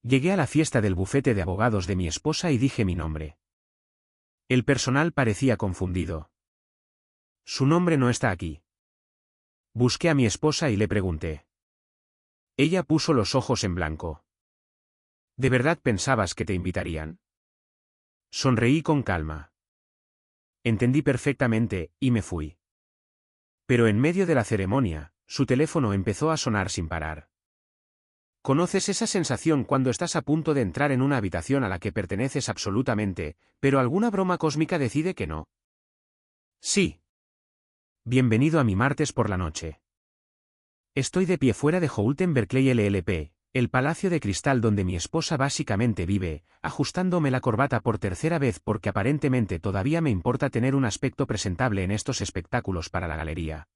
Llegué a la fiesta del bufete de abogados de mi esposa y dije mi nombre. El personal parecía confundido. Su nombre no está aquí. Busqué a mi esposa y le pregunté. Ella puso los ojos en blanco. ¿De verdad pensabas que te invitarían? Sonreí con calma. Entendí perfectamente, y me fui. Pero en medio de la ceremonia, su teléfono empezó a sonar sin parar. ¿Conoces esa sensación cuando estás a punto de entrar en una habitación a la que perteneces absolutamente, pero alguna broma cósmica decide que no? Sí. Bienvenido a mi martes por la noche. Estoy de pie fuera de Houghton Berkeley LLP, el palacio de cristal donde mi esposa básicamente vive, ajustándome la corbata por tercera vez porque aparentemente todavía me importa tener un aspecto presentable en estos espectáculos para la galería.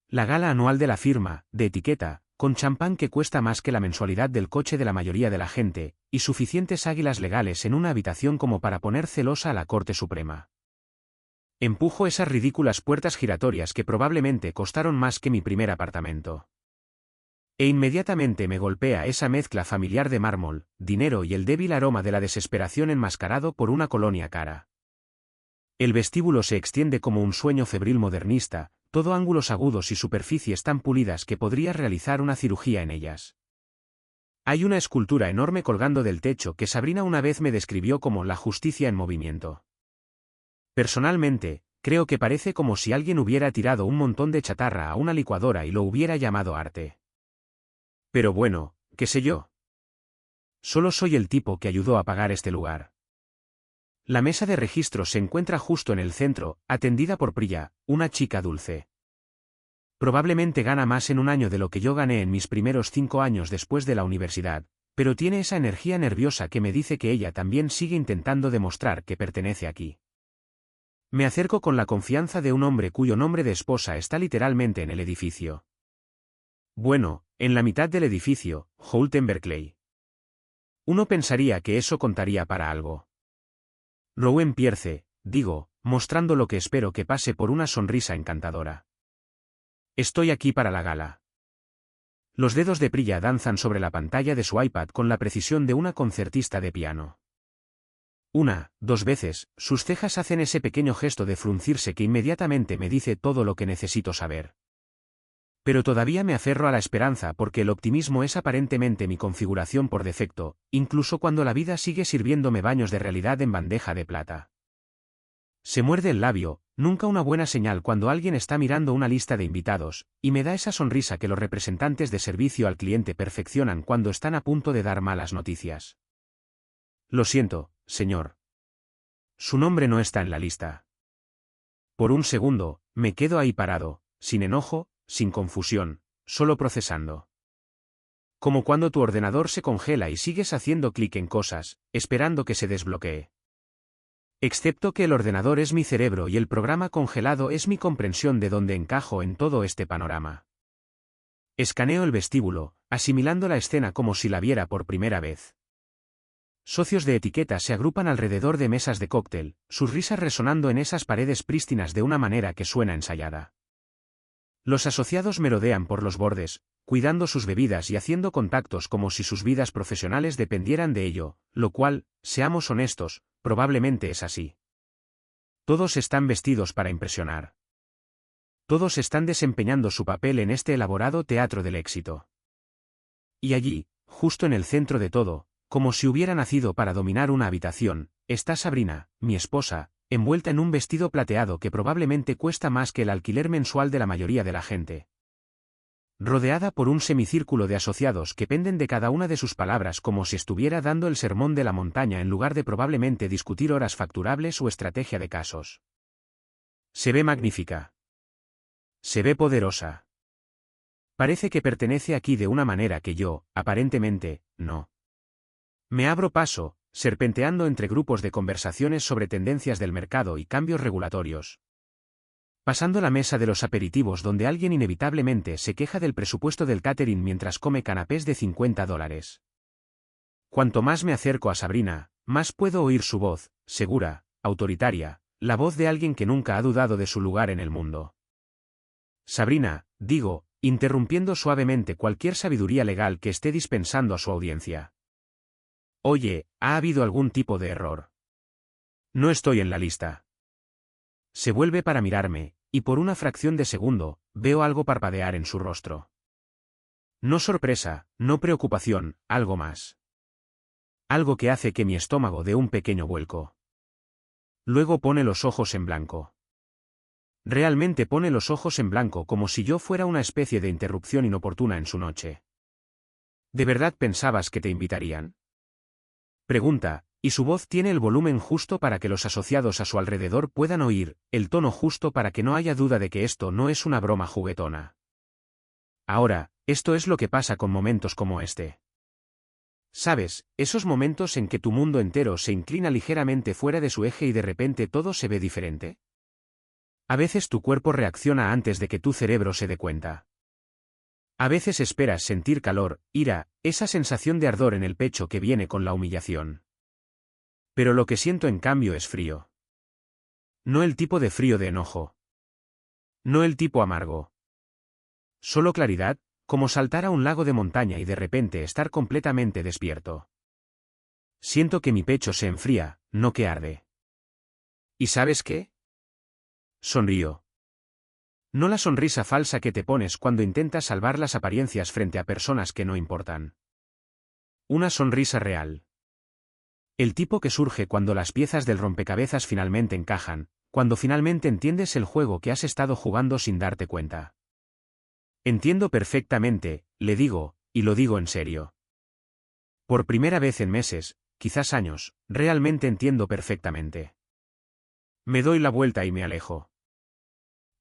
La gala anual de la firma, de etiqueta, con champán que cuesta más que la mensualidad del coche de la mayoría de la gente, y suficientes águilas legales en una habitación como para poner celosa a la Corte Suprema. Empujo esas ridículas puertas giratorias que probablemente costaron más que mi primer apartamento. E inmediatamente me golpea esa mezcla familiar de mármol, dinero y el débil aroma de la desesperación enmascarado por una colonia cara. El vestíbulo se extiende como un sueño febril modernista, todo ángulos agudos y superficies tan pulidas que podrías realizar una cirugía en ellas. Hay una escultura enorme colgando del techo que Sabrina una vez me describió como la justicia en movimiento. Personalmente, creo que parece como si alguien hubiera tirado un montón de chatarra a una licuadora y lo hubiera llamado arte. Pero bueno, qué sé yo. Solo soy el tipo que ayudó a pagar este lugar. La mesa de registro se encuentra justo en el centro, atendida por Priya, una chica dulce. Probablemente gana más en un año de lo que yo gané en mis primeros 5 años después de la universidad, pero tiene esa energía nerviosa que me dice que ella también sigue intentando demostrar que pertenece aquí. Me acerco con la confianza de un hombre cuyo nombre de esposa está literalmente en el edificio. Bueno, en la mitad del edificio, Houghton Berkeley. Uno pensaría que eso contaría para algo. Rowan Pierce, digo, mostrando lo que espero que pase por una sonrisa encantadora. Estoy aquí para la gala. Los dedos de Priya danzan sobre la pantalla de su iPad con la precisión de una concertista de piano. 1, 2 veces, sus cejas hacen ese pequeño gesto de fruncirse que inmediatamente me dice todo lo que necesito saber. Pero todavía me aferro a la esperanza porque el optimismo es aparentemente mi configuración por defecto, incluso cuando la vida sigue sirviéndome baños de realidad en bandeja de plata. Se muerde el labio, nunca una buena señal cuando alguien está mirando una lista de invitados, y me da esa sonrisa que los representantes de servicio al cliente perfeccionan cuando están a punto de dar malas noticias. Lo siento, señor. Su nombre no está en la lista. Por un segundo, me quedo ahí parado, sin enojo, sin confusión, solo procesando. Como cuando tu ordenador se congela y sigues haciendo clic en cosas, esperando que se desbloquee. Excepto que el ordenador es mi cerebro y el programa congelado es mi comprensión de dónde encajo en todo este panorama. Escaneo el vestíbulo, asimilando la escena como si la viera por primera vez. Socios de etiqueta se agrupan alrededor de mesas de cóctel, sus risas resonando en esas paredes prístinas de una manera que suena ensayada. Los asociados merodean por los bordes, cuidando sus bebidas y haciendo contactos como si sus vidas profesionales dependieran de ello, lo cual, seamos honestos, probablemente es así. Todos están vestidos para impresionar. Todos están desempeñando su papel en este elaborado teatro del éxito. Y allí, justo en el centro de todo, como si hubiera nacido para dominar una habitación, está Sabrina, mi esposa, envuelta en un vestido plateado que probablemente cuesta más que el alquiler mensual de la mayoría de la gente. Rodeada por un semicírculo de asociados que penden de cada una de sus palabras como si estuviera dando el sermón de la montaña en lugar de probablemente discutir horas facturables o estrategia de casos. Se ve magnífica. Se ve poderosa. Parece que pertenece aquí de una manera que yo, aparentemente, no. Me abro paso, serpenteando entre grupos de conversaciones sobre tendencias del mercado y cambios regulatorios. Pasando la mesa de los aperitivos donde alguien inevitablemente se queja del presupuesto del catering mientras come canapés de $50. Cuanto más me acerco a Sabrina, más puedo oír su voz, segura, autoritaria, la voz de alguien que nunca ha dudado de su lugar en el mundo. Sabrina, digo, interrumpiendo suavemente cualquier sabiduría legal que esté dispensando a su audiencia. Oye, ¿ha habido algún tipo de error? No estoy en la lista. Se vuelve para mirarme, y por una fracción de segundo, veo algo parpadear en su rostro. No sorpresa, no preocupación, algo más. Algo que hace que mi estómago dé un pequeño vuelco. Luego pone los ojos en blanco. Realmente pone los ojos en blanco como si yo fuera una especie de interrupción inoportuna en su noche. ¿De verdad pensabas que te invitarían? Pregunta, y su voz tiene el volumen justo para que los asociados a su alrededor puedan oír, el tono justo para que no haya duda de que esto no es una broma juguetona. Ahora, esto es lo que pasa con momentos como este. ¿Sabes, esos momentos en que tu mundo entero se inclina ligeramente fuera de su eje y de repente todo se ve diferente? A veces tu cuerpo reacciona antes de que tu cerebro se dé cuenta. A veces esperas sentir calor, ira, esa sensación de ardor en el pecho que viene con la humillación. Pero lo que siento en cambio es frío. No el tipo de frío de enojo. No el tipo amargo. Solo claridad, como saltar a un lago de montaña y de repente estar completamente despierto. Siento que mi pecho se enfría, no que arde. ¿Y sabes qué? Sonrío. No la sonrisa falsa que te pones cuando intentas salvar las apariencias frente a personas que no importan. Una sonrisa real. El tipo que surge cuando las piezas del rompecabezas finalmente encajan, cuando finalmente entiendes el juego que has estado jugando sin darte cuenta. Entiendo perfectamente, le digo, y lo digo en serio. Por primera vez en meses, quizás años, realmente entiendo perfectamente. Me doy la vuelta y me alejo.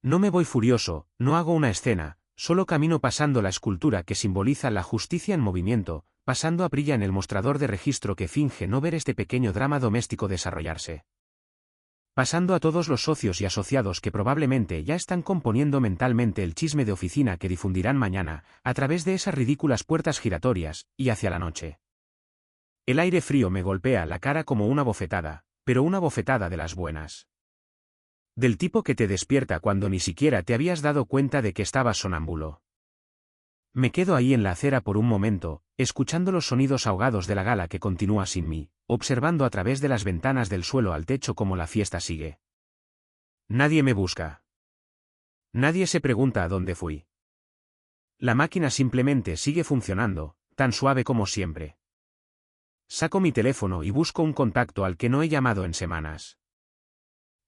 No me voy furioso, no hago una escena, solo camino pasando la escultura que simboliza la justicia en movimiento, pasando a Prilla en el mostrador de registro que finge no ver este pequeño drama doméstico desarrollarse. Pasando a todos los socios y asociados que probablemente ya están componiendo mentalmente el chisme de oficina que difundirán mañana, a través de esas ridículas puertas giratorias, y hacia la noche. El aire frío me golpea la cara como una bofetada, pero una bofetada de las buenas. Del tipo que te despierta cuando ni siquiera te habías dado cuenta de que estabas sonámbulo. Me quedo ahí en la acera por un momento, escuchando los sonidos ahogados de la gala que continúa sin mí, observando a través de las ventanas del suelo al techo cómo la fiesta sigue. Nadie me busca. Nadie se pregunta a dónde fui. La máquina simplemente sigue funcionando, tan suave como siempre. Saco mi teléfono y busco un contacto al que no he llamado en semanas.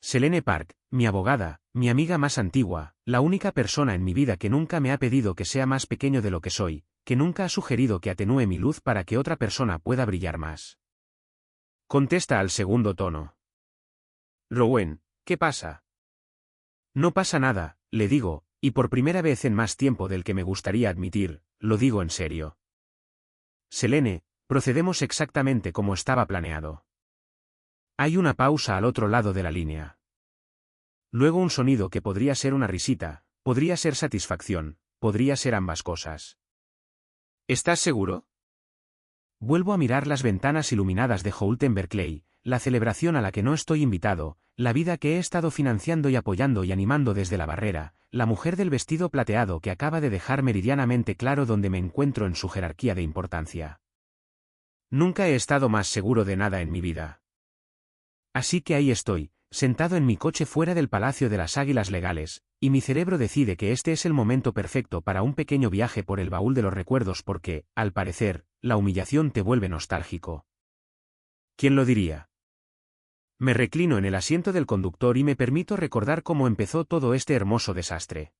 Selene Park, mi abogada, mi amiga más antigua, la única persona en mi vida que nunca me ha pedido que sea más pequeño de lo que soy, que nunca ha sugerido que atenúe mi luz para que otra persona pueda brillar más. Contesta al segundo tono. Rowen, ¿qué pasa? No pasa nada, le digo, y por primera vez en más tiempo del que me gustaría admitir, lo digo en serio. Selene, procedemos exactamente como estaba planeado. Hay una pausa al otro lado de la línea. Luego un sonido que podría ser una risita, podría ser satisfacción, podría ser ambas cosas. ¿Estás seguro? Vuelvo a mirar las ventanas iluminadas de Houghton Berkeley, la celebración a la que no estoy invitado, la vida que he estado financiando y apoyando y animando desde la barrera, la mujer del vestido plateado que acaba de dejar meridianamente claro dónde me encuentro en su jerarquía de importancia. Nunca he estado más seguro de nada en mi vida. Así que ahí estoy, sentado en mi coche fuera del Palacio de las Águilas Legales, y mi cerebro decide que este es el momento perfecto para un pequeño viaje por el baúl de los recuerdos porque, al parecer, la humillación te vuelve nostálgico. ¿Quién lo diría? Me reclino en el asiento del conductor y me permito recordar cómo empezó todo este hermoso desastre.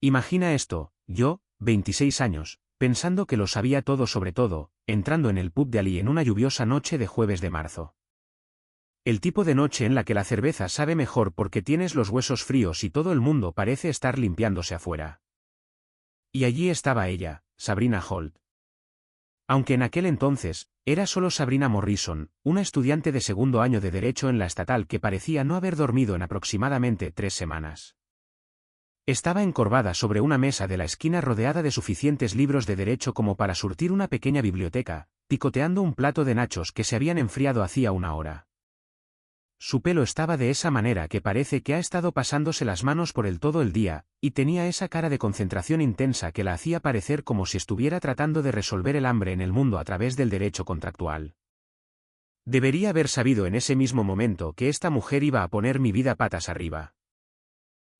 Imagina esto, yo, 26 años, pensando que lo sabía todo sobre todo, entrando en el pub de Ali en una lluviosa noche de jueves de marzo. El tipo de noche en la que la cerveza sabe mejor porque tienes los huesos fríos y todo el mundo parece estar limpiándose afuera. Y allí estaba ella, Sabrina Holt. Aunque en aquel entonces, era solo Sabrina Morrison, una estudiante de segundo año de Derecho en la estatal que parecía no haber dormido en aproximadamente 3 semanas. Estaba encorvada sobre una mesa de la esquina rodeada de suficientes libros de derecho como para surtir una pequeña biblioteca, picoteando un plato de nachos que se habían enfriado hacía una hora. su pelo estaba de esa manera que parece que ha estado pasándose las manos por él todo el día, y tenía esa cara de concentración intensa que la hacía parecer como si estuviera tratando de resolver el hambre en el mundo a través del derecho contractual. Debería haber sabido en ese mismo momento que esta mujer iba a poner mi vida patas arriba.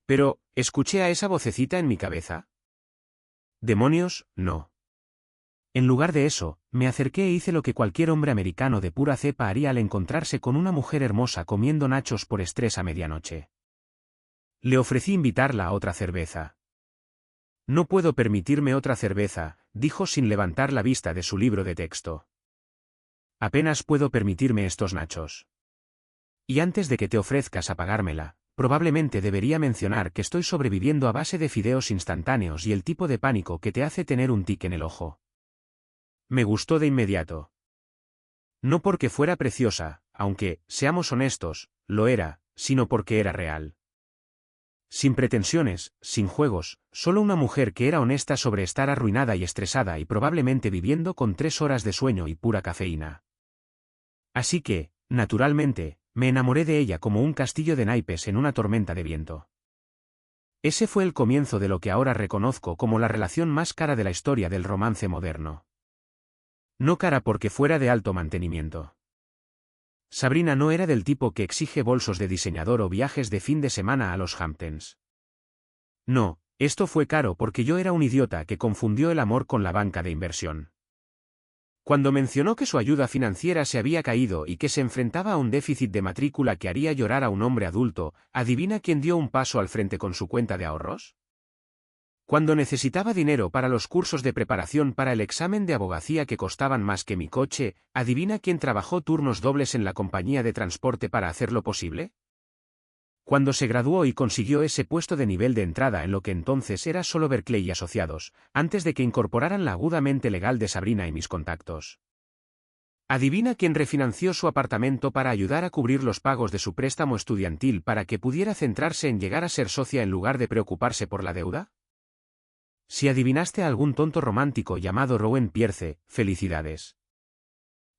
Pero, ¿escuché a esa vocecita en mi cabeza? Demonios, no. En lugar de eso, me acerqué e hice lo que cualquier hombre americano de pura cepa haría al encontrarse con una mujer hermosa comiendo nachos por estrés a medianoche. Le ofrecí invitarla a otra cerveza. No puedo permitirme otra cerveza, dijo sin levantar la vista de su libro de texto. Apenas puedo permitirme estos nachos. Y antes de que te ofrezcas a pagármela, probablemente debería mencionar que estoy sobreviviendo a base de fideos instantáneos y el tipo de pánico que te hace tener un tic en el ojo. Me gustó de inmediato. No porque fuera preciosa, aunque, seamos honestos, lo era, sino porque era real. Sin pretensiones, sin juegos, solo una mujer que era honesta sobre estar arruinada y estresada y probablemente viviendo con 3 horas de sueño y pura cafeína. Así que, naturalmente, me enamoré de ella como un castillo de naipes en una tormenta de viento. Ese fue el comienzo de lo que ahora reconozco como la relación más cara de la historia del romance moderno. No cara porque fuera de alto mantenimiento. Sabrina no era del tipo que exige bolsos de diseñador o viajes de fin de semana a los Hamptons. No, esto fue caro porque yo era un idiota que confundió el amor con la banca de inversión. Cuando mencionó que su ayuda financiera se había caído y que se enfrentaba a un déficit de matrícula que haría llorar a un hombre adulto, ¿adivina quién dio un paso al frente con su cuenta de ahorros? Cuando necesitaba dinero para los cursos de preparación para el examen de abogacía que costaban más que mi coche, ¿adivina quién trabajó turnos dobles en la compañía de transporte para hacerlo posible? Cuando se graduó y consiguió ese puesto de nivel de entrada en lo que entonces era solo Berkeley y Asociados, antes de que incorporaran la agudamente legal de Sabrina y mis contactos. ¿Adivina quién refinanció su apartamento para ayudar a cubrir los pagos de su préstamo estudiantil para que pudiera centrarse en llegar a ser socia en lugar de preocuparse por la deuda? Si adivinaste a algún tonto romántico llamado Rowan Pierce, felicidades.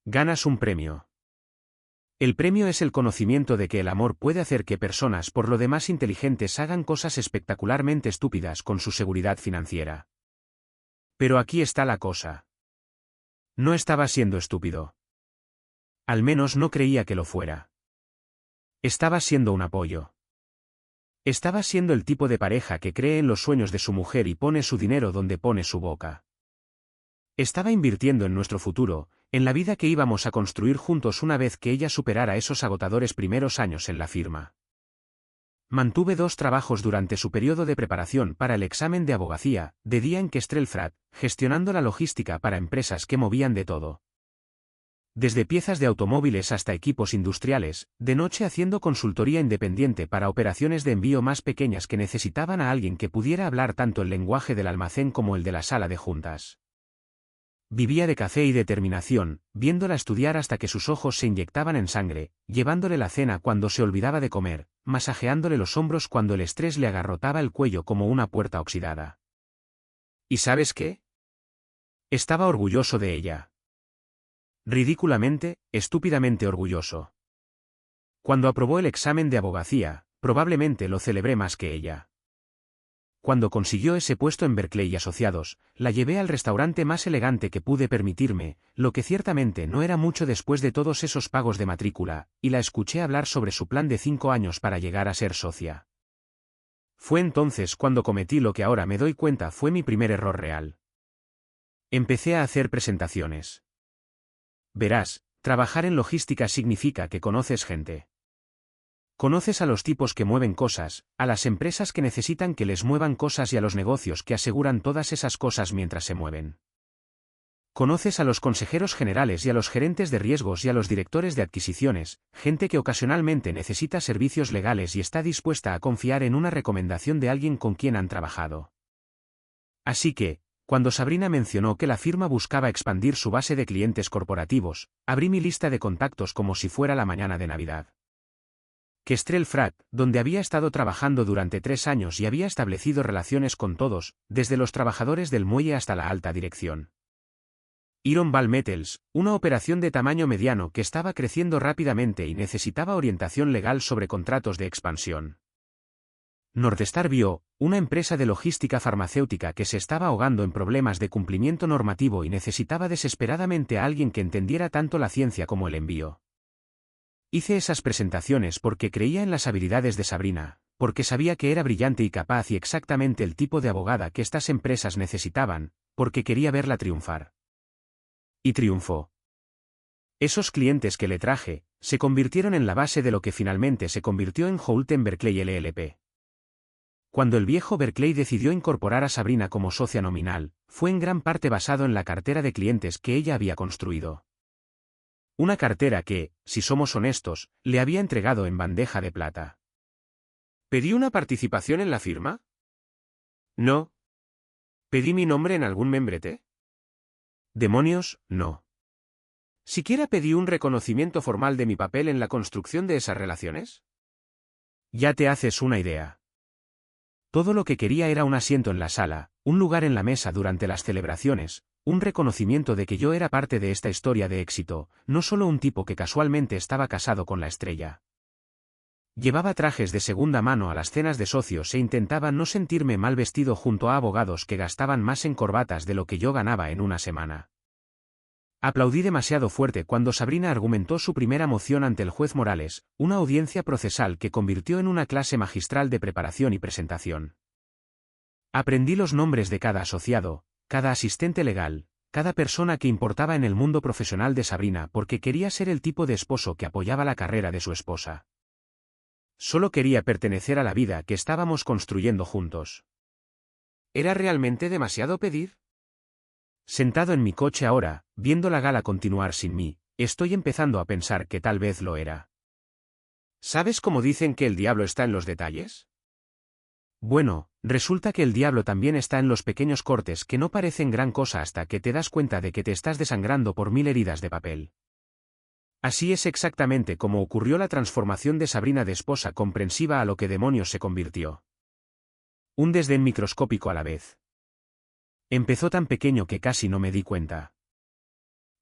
Ganas un premio. El premio es el conocimiento de que el amor puede hacer que personas por lo demás inteligentes hagan cosas espectacularmente estúpidas con su seguridad financiera. Pero aquí está la cosa. No estaba siendo estúpido. Al menos no creía que lo fuera. Estaba siendo un apoyo. Estaba siendo el tipo de pareja que cree en los sueños de su mujer y pone su dinero donde pone su boca. Estaba invirtiendo en nuestro futuro, en la vida que íbamos a construir juntos una vez que ella superara esos agotadores primeros años en la firma. Mantuve 2 trabajos durante su periodo de preparación para el examen de abogacía, de día en Kestrel Frat, gestionando la logística para empresas que movían de todo. Desde piezas de automóviles hasta equipos industriales, de noche haciendo consultoría independiente para operaciones de envío más pequeñas que necesitaban a alguien que pudiera hablar tanto el lenguaje del almacén como el de la sala de juntas. Vivía de café y determinación, viéndola estudiar hasta que sus ojos se inyectaban en sangre, llevándole la cena cuando se olvidaba de comer, masajeándole los hombros cuando el estrés le agarrotaba el cuello como una puerta oxidada. ¿Y sabes qué? Estaba orgulloso de ella. Ridículamente, estúpidamente orgulloso. Cuando aprobó el examen de abogacía, probablemente lo celebré más que ella. Cuando consiguió ese puesto en Berkeley y Asociados, la llevé al restaurante más elegante que pude permitirme, lo que ciertamente no era mucho después de todos esos pagos de matrícula, y la escuché hablar sobre su plan de 5 años para llegar a ser socia. Fue entonces cuando cometí lo que ahora me doy cuenta fue mi primer error real. Empecé a hacer presentaciones. Verás, trabajar en logística significa que conoces gente. Conoces a los tipos que mueven cosas, a las empresas que necesitan que les muevan cosas y a los negocios que aseguran todas esas cosas mientras se mueven. Conoces a los consejeros generales y a los gerentes de riesgos y a los directores de adquisiciones, gente que ocasionalmente necesita servicios legales y está dispuesta a confiar en una recomendación de alguien con quien han trabajado. Así que, cuando Sabrina mencionó que la firma buscaba expandir su base de clientes corporativos, abrí mi lista de contactos como si fuera la mañana de Navidad. Kestrel Frat, donde había estado trabajando durante 3 años y había establecido relaciones con todos, desde los trabajadores del muelle hasta la alta dirección. Iron Ball Metals, una operación de tamaño mediano que estaba creciendo rápidamente y necesitaba orientación legal sobre contratos de expansión. Northstar Bio, una empresa de logística farmacéutica que se estaba ahogando en problemas de cumplimiento normativo y necesitaba desesperadamente a alguien que entendiera tanto la ciencia como el envío. Hice esas presentaciones porque creía en las habilidades de Sabrina, porque sabía que era brillante y capaz y exactamente el tipo de abogada que estas empresas necesitaban, porque quería verla triunfar. Y triunfó. Esos clientes que le traje, se convirtieron en la base de lo que finalmente se convirtió en Houghton Berkeley LLP. Cuando el viejo Berkeley decidió incorporar a Sabrina como socia nominal, fue en gran parte basado en la cartera de clientes que ella había construido. Una cartera que, si somos honestos, le había entregado en bandeja de plata. ¿Pedí una participación en la firma? No. ¿Pedí mi nombre en algún membrete? Demonios, no. ¿Siquiera pedí un reconocimiento formal de mi papel en la construcción de esas relaciones? Ya te haces una idea. Todo lo que quería era un asiento en la sala, un lugar en la mesa durante las celebraciones, un reconocimiento de que yo era parte de esta historia de éxito, no solo un tipo que casualmente estaba casado con la estrella. Llevaba trajes de segunda mano a las cenas de socios e intentaba no sentirme mal vestido junto a abogados que gastaban más en corbatas de lo que yo ganaba en una semana. Aplaudí demasiado fuerte cuando Sabrina argumentó su primera moción ante el juez Morales, una audiencia procesal que convirtió en una clase magistral de preparación y presentación. Aprendí los nombres de cada asociado, cada asistente legal, cada persona que importaba en el mundo profesional de Sabrina porque quería ser el tipo de esposo que apoyaba la carrera de su esposa. Solo quería pertenecer a la vida que estábamos construyendo juntos. ¿Era realmente demasiado pedir? Sentado en mi coche ahora, viendo la gala continuar sin mí, estoy empezando a pensar que tal vez lo era. ¿Sabes cómo dicen que el diablo está en los detalles? Bueno, resulta que el diablo también está en los pequeños cortes que no parecen gran cosa hasta que te das cuenta de que te estás desangrando por 1000 heridas de papel. Así es exactamente como ocurrió la transformación de Sabrina de esposa comprensiva a lo que demonios se convirtió. Un desdén microscópico a la vez. Empezó tan pequeño que casi no me di cuenta.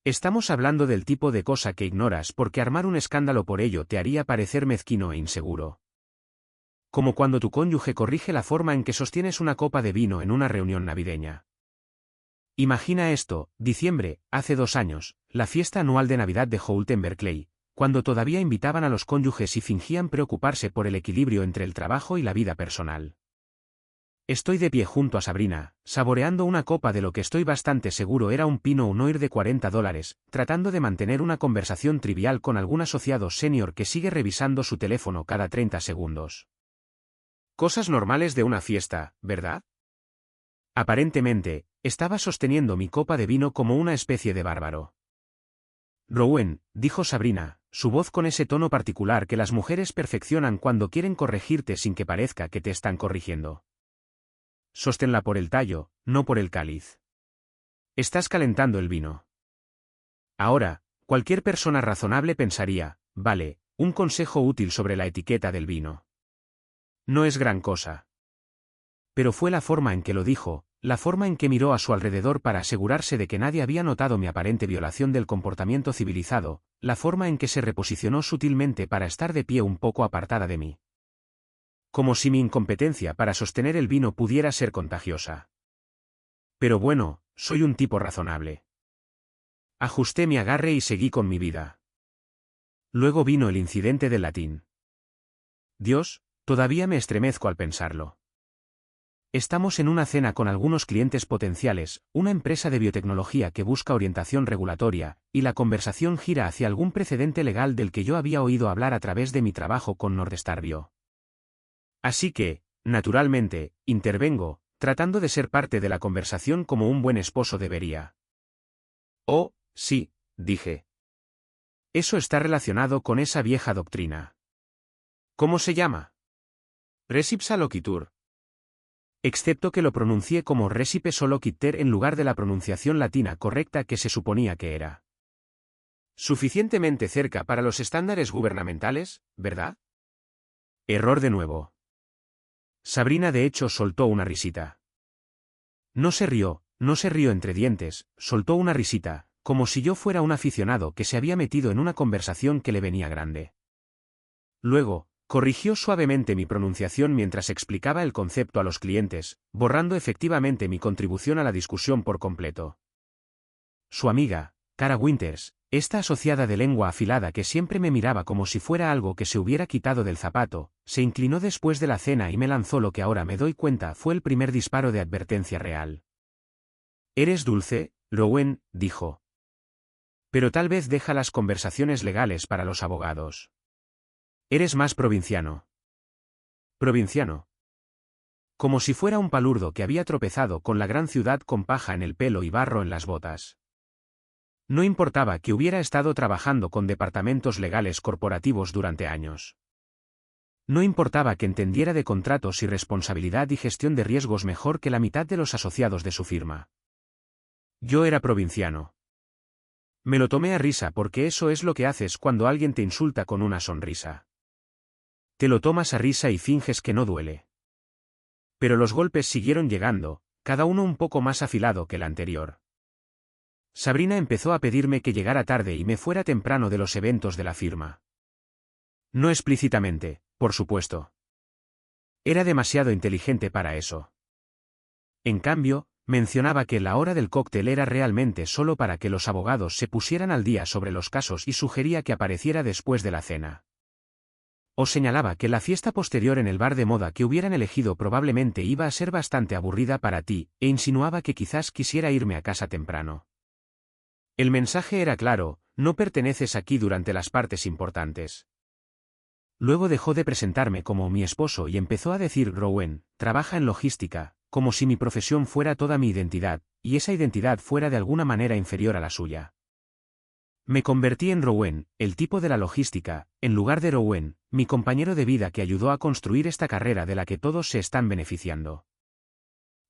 Estamos hablando del tipo de cosa que ignoras porque armar un escándalo por ello te haría parecer mezquino e inseguro. Como cuando tu cónyuge corrige la forma en que sostienes una copa de vino en una reunión navideña. Imagina esto, diciembre, hace 2 años, la fiesta anual de Navidad de Houghton Berkeley, cuando todavía invitaban a los cónyuges y fingían preocuparse por el equilibrio entre el trabajo y la vida personal. Estoy de pie junto a Sabrina, saboreando una copa de lo que estoy bastante seguro era un Pinot Noir de $40, tratando de mantener una conversación trivial con algún asociado senior que sigue revisando su teléfono cada 30 segundos. Cosas normales de una fiesta, ¿verdad? Aparentemente, estaba sosteniendo mi copa de vino como una especie de bárbaro. Rowan, dijo Sabrina, su voz con ese tono particular que las mujeres perfeccionan cuando quieren corregirte sin que parezca que te están corrigiendo. Sosténla por el tallo, no por el cáliz. Estás calentando el vino. Ahora, cualquier persona razonable pensaría, vale, un consejo útil sobre la etiqueta del vino. No es gran cosa. Pero fue la forma en que lo dijo, la forma en que miró a su alrededor para asegurarse de que nadie había notado mi aparente violación del comportamiento civilizado, la forma en que se reposicionó sutilmente para estar de pie un poco apartada de mí. Como si mi incompetencia para sostener el vino pudiera ser contagiosa. Pero bueno, soy un tipo razonable. Ajusté mi agarre y seguí con mi vida. Luego vino el incidente del latín. Dios, todavía me estremezco al pensarlo. Estamos en una cena con algunos clientes potenciales, una empresa de biotecnología que busca orientación regulatoria, y la conversación gira hacia algún precedente legal del que yo había oído hablar a través de mi trabajo con Northstar Bio. Así que, naturalmente, intervengo, tratando de ser parte de la conversación como un buen esposo debería. Oh, sí, dije. Eso está relacionado con esa vieja doctrina. ¿Cómo se llama? Recipsa loquitur. Excepto que lo pronuncié como recipe solociter en lugar de la pronunciación latina correcta que se suponía que era. Suficientemente cerca para los estándares gubernamentales, ¿verdad? Error de nuevo. Sabrina de hecho soltó una risita. No se rió entre dientes, soltó una risita, como si yo fuera un aficionado que se había metido en una conversación que le venía grande. Luego, corrigió suavemente mi pronunciación mientras explicaba el concepto a los clientes, borrando efectivamente mi contribución a la discusión por completo. Su amiga, Cara Winters, esta asociada de lengua afilada que siempre me miraba como si fuera algo que se hubiera quitado del zapato, se inclinó después de la cena y me lanzó lo que ahora me doy cuenta fue el primer disparo de advertencia real. «Eres dulce, Rowan», dijo. «Pero tal vez deja las conversaciones legales para los abogados. Eres más provinciano». «¿Provinciano?» Como si fuera un palurdo que había tropezado con la gran ciudad con paja en el pelo y barro en las botas. No importaba que hubiera estado trabajando con departamentos legales corporativos durante años. No importaba que entendiera de contratos y responsabilidad y gestión de riesgos mejor que la mitad de los asociados de su firma. Yo era provinciano. Me lo tomé a risa porque eso es lo que haces cuando alguien te insulta con una sonrisa. Te lo tomas a risa y finges que no duele. Pero los golpes siguieron llegando, cada uno un poco más afilado que el anterior. Sabrina empezó a pedirme que llegara tarde y me fuera temprano de los eventos de la firma. No explícitamente, por supuesto. Era demasiado inteligente para eso. En cambio, mencionaba que la hora del cóctel era realmente solo para que los abogados se pusieran al día sobre los casos y sugería que apareciera después de la cena. O señalaba que la fiesta posterior en el bar de moda que hubieran elegido probablemente iba a ser bastante aburrida para ti, e insinuaba que quizás quisiera irme a casa temprano. El mensaje era claro: no perteneces aquí durante las partes importantes. Luego dejó de presentarme como mi esposo y empezó a decir: Rowan, trabaja en logística, como si mi profesión fuera toda mi identidad, y esa identidad fuera de alguna manera inferior a la suya. Me convertí en Rowan, el tipo de la logística, en lugar de Rowan, mi compañero de vida que ayudó a construir esta carrera de la que todos se están beneficiando.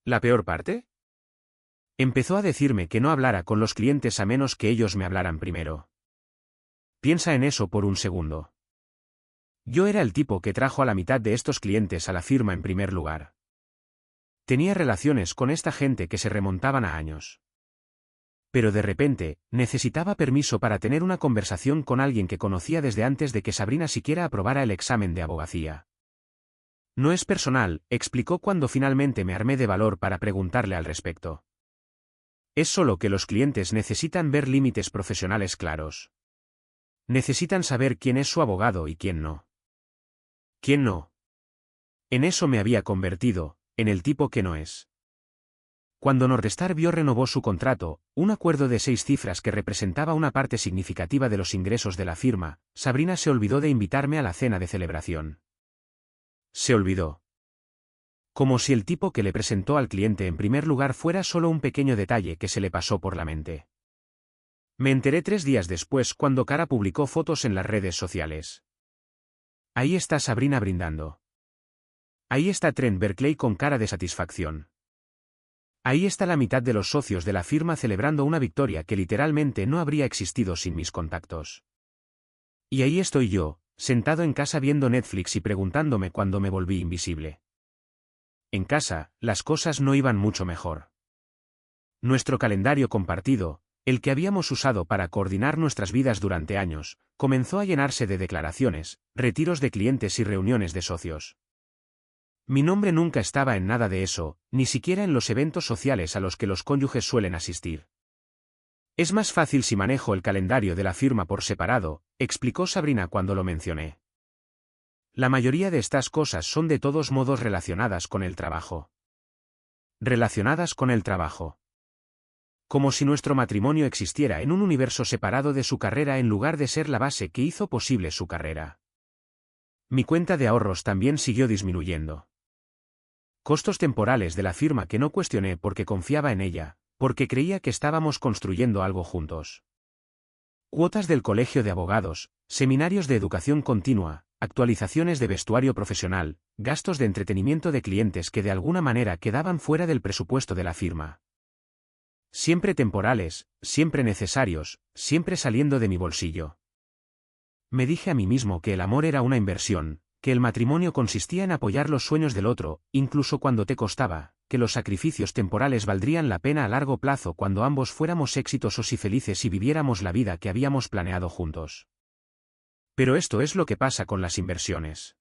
¿La peor parte? Empezó a decirme que no hablara con los clientes a menos que ellos me hablaran primero. Piensa en eso por un segundo. Yo era el tipo que trajo a la mitad de estos clientes a la firma en primer lugar. Tenía relaciones con esta gente que se remontaban a años. Pero de repente, necesitaba permiso para tener una conversación con alguien que conocía desde antes de que Sabrina siquiera aprobara el examen de abogacía. No es personal, explicó cuando finalmente me armé de valor para preguntarle al respecto. Es solo que los clientes necesitan ver límites profesionales claros. Necesitan saber quién es su abogado y quién no. ¿Quién no? En eso me había convertido, en el tipo que no es. Cuando Nordestar Bio renovó su contrato, un acuerdo de 6 cifras que representaba una parte significativa de los ingresos de la firma, Sabrina se olvidó de invitarme a la cena de celebración. Se olvidó. Como si el tipo que le presentó al cliente en primer lugar fuera solo un pequeño detalle que se le pasó por la mente. Me enteré 3 días después cuando Cara publicó fotos en las redes sociales. Ahí está Sabrina brindando. Ahí está Trent Berkeley con cara de satisfacción. Ahí está la mitad de los socios de la firma celebrando una victoria que literalmente no habría existido sin mis contactos. Y ahí estoy yo, sentado en casa viendo Netflix y preguntándome cuándo me volví invisible. En casa, las cosas no iban mucho mejor. Nuestro calendario compartido, el que habíamos usado para coordinar nuestras vidas durante años, comenzó a llenarse de declaraciones, retiros de clientes y reuniones de socios. Mi nombre nunca estaba en nada de eso, ni siquiera en los eventos sociales a los que los cónyuges suelen asistir. Es más fácil si manejo el calendario de la firma por separado, explicó Sabrina cuando lo mencioné. La mayoría de estas cosas son de todos modos relacionadas con el trabajo. Relacionadas con el trabajo. Como si nuestro matrimonio existiera en un universo separado de su carrera en lugar de ser la base que hizo posible su carrera. Mi cuenta de ahorros también siguió disminuyendo. Costos temporales de la firma que no cuestioné porque confiaba en ella, porque creía que estábamos construyendo algo juntos. Cuotas del colegio de abogados, seminarios de educación continua, actualizaciones de vestuario profesional, gastos de entretenimiento de clientes que de alguna manera quedaban fuera del presupuesto de la firma. Siempre temporales, siempre necesarios, siempre saliendo de mi bolsillo. Me dije a mí mismo que el amor era una inversión, que el matrimonio consistía en apoyar los sueños del otro, incluso cuando te costaba, que los sacrificios temporales valdrían la pena a largo plazo cuando ambos fuéramos exitosos y felices y viviéramos la vida que habíamos planeado juntos. Pero esto es lo que pasa con las inversiones.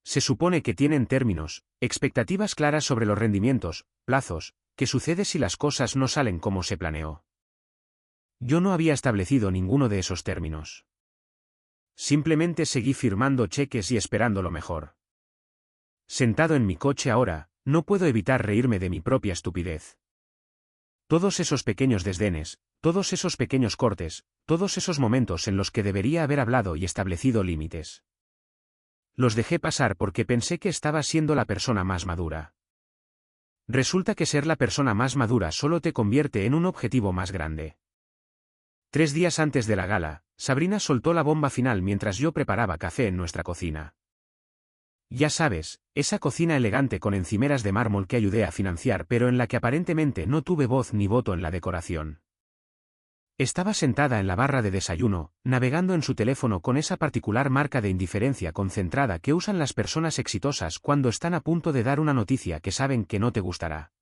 Se supone que tienen términos, expectativas claras sobre los rendimientos, plazos. ¿Qué sucede si las cosas no salen como se planeó? Yo no había establecido ninguno de esos términos. Simplemente seguí firmando cheques y esperando lo mejor. Sentado en mi coche ahora, no puedo evitar reírme de mi propia estupidez. Todos esos pequeños desdenes, todos esos pequeños cortes, todos esos momentos en los que debería haber hablado y establecido límites. Los dejé pasar porque pensé que estaba siendo la persona más madura. Resulta que ser la persona más madura solo te convierte en un objetivo más grande. 3 días antes de la gala, Sabrina soltó la bomba final mientras yo preparaba café en nuestra cocina. Ya sabes, esa cocina elegante con encimeras de mármol que ayudé a financiar pero en la que aparentemente no tuve voz ni voto en la decoración. Estaba sentada en la barra de desayuno, navegando en su teléfono con esa particular marca de indiferencia concentrada que usan las personas exitosas cuando están a punto de dar una noticia que saben que no te gustará.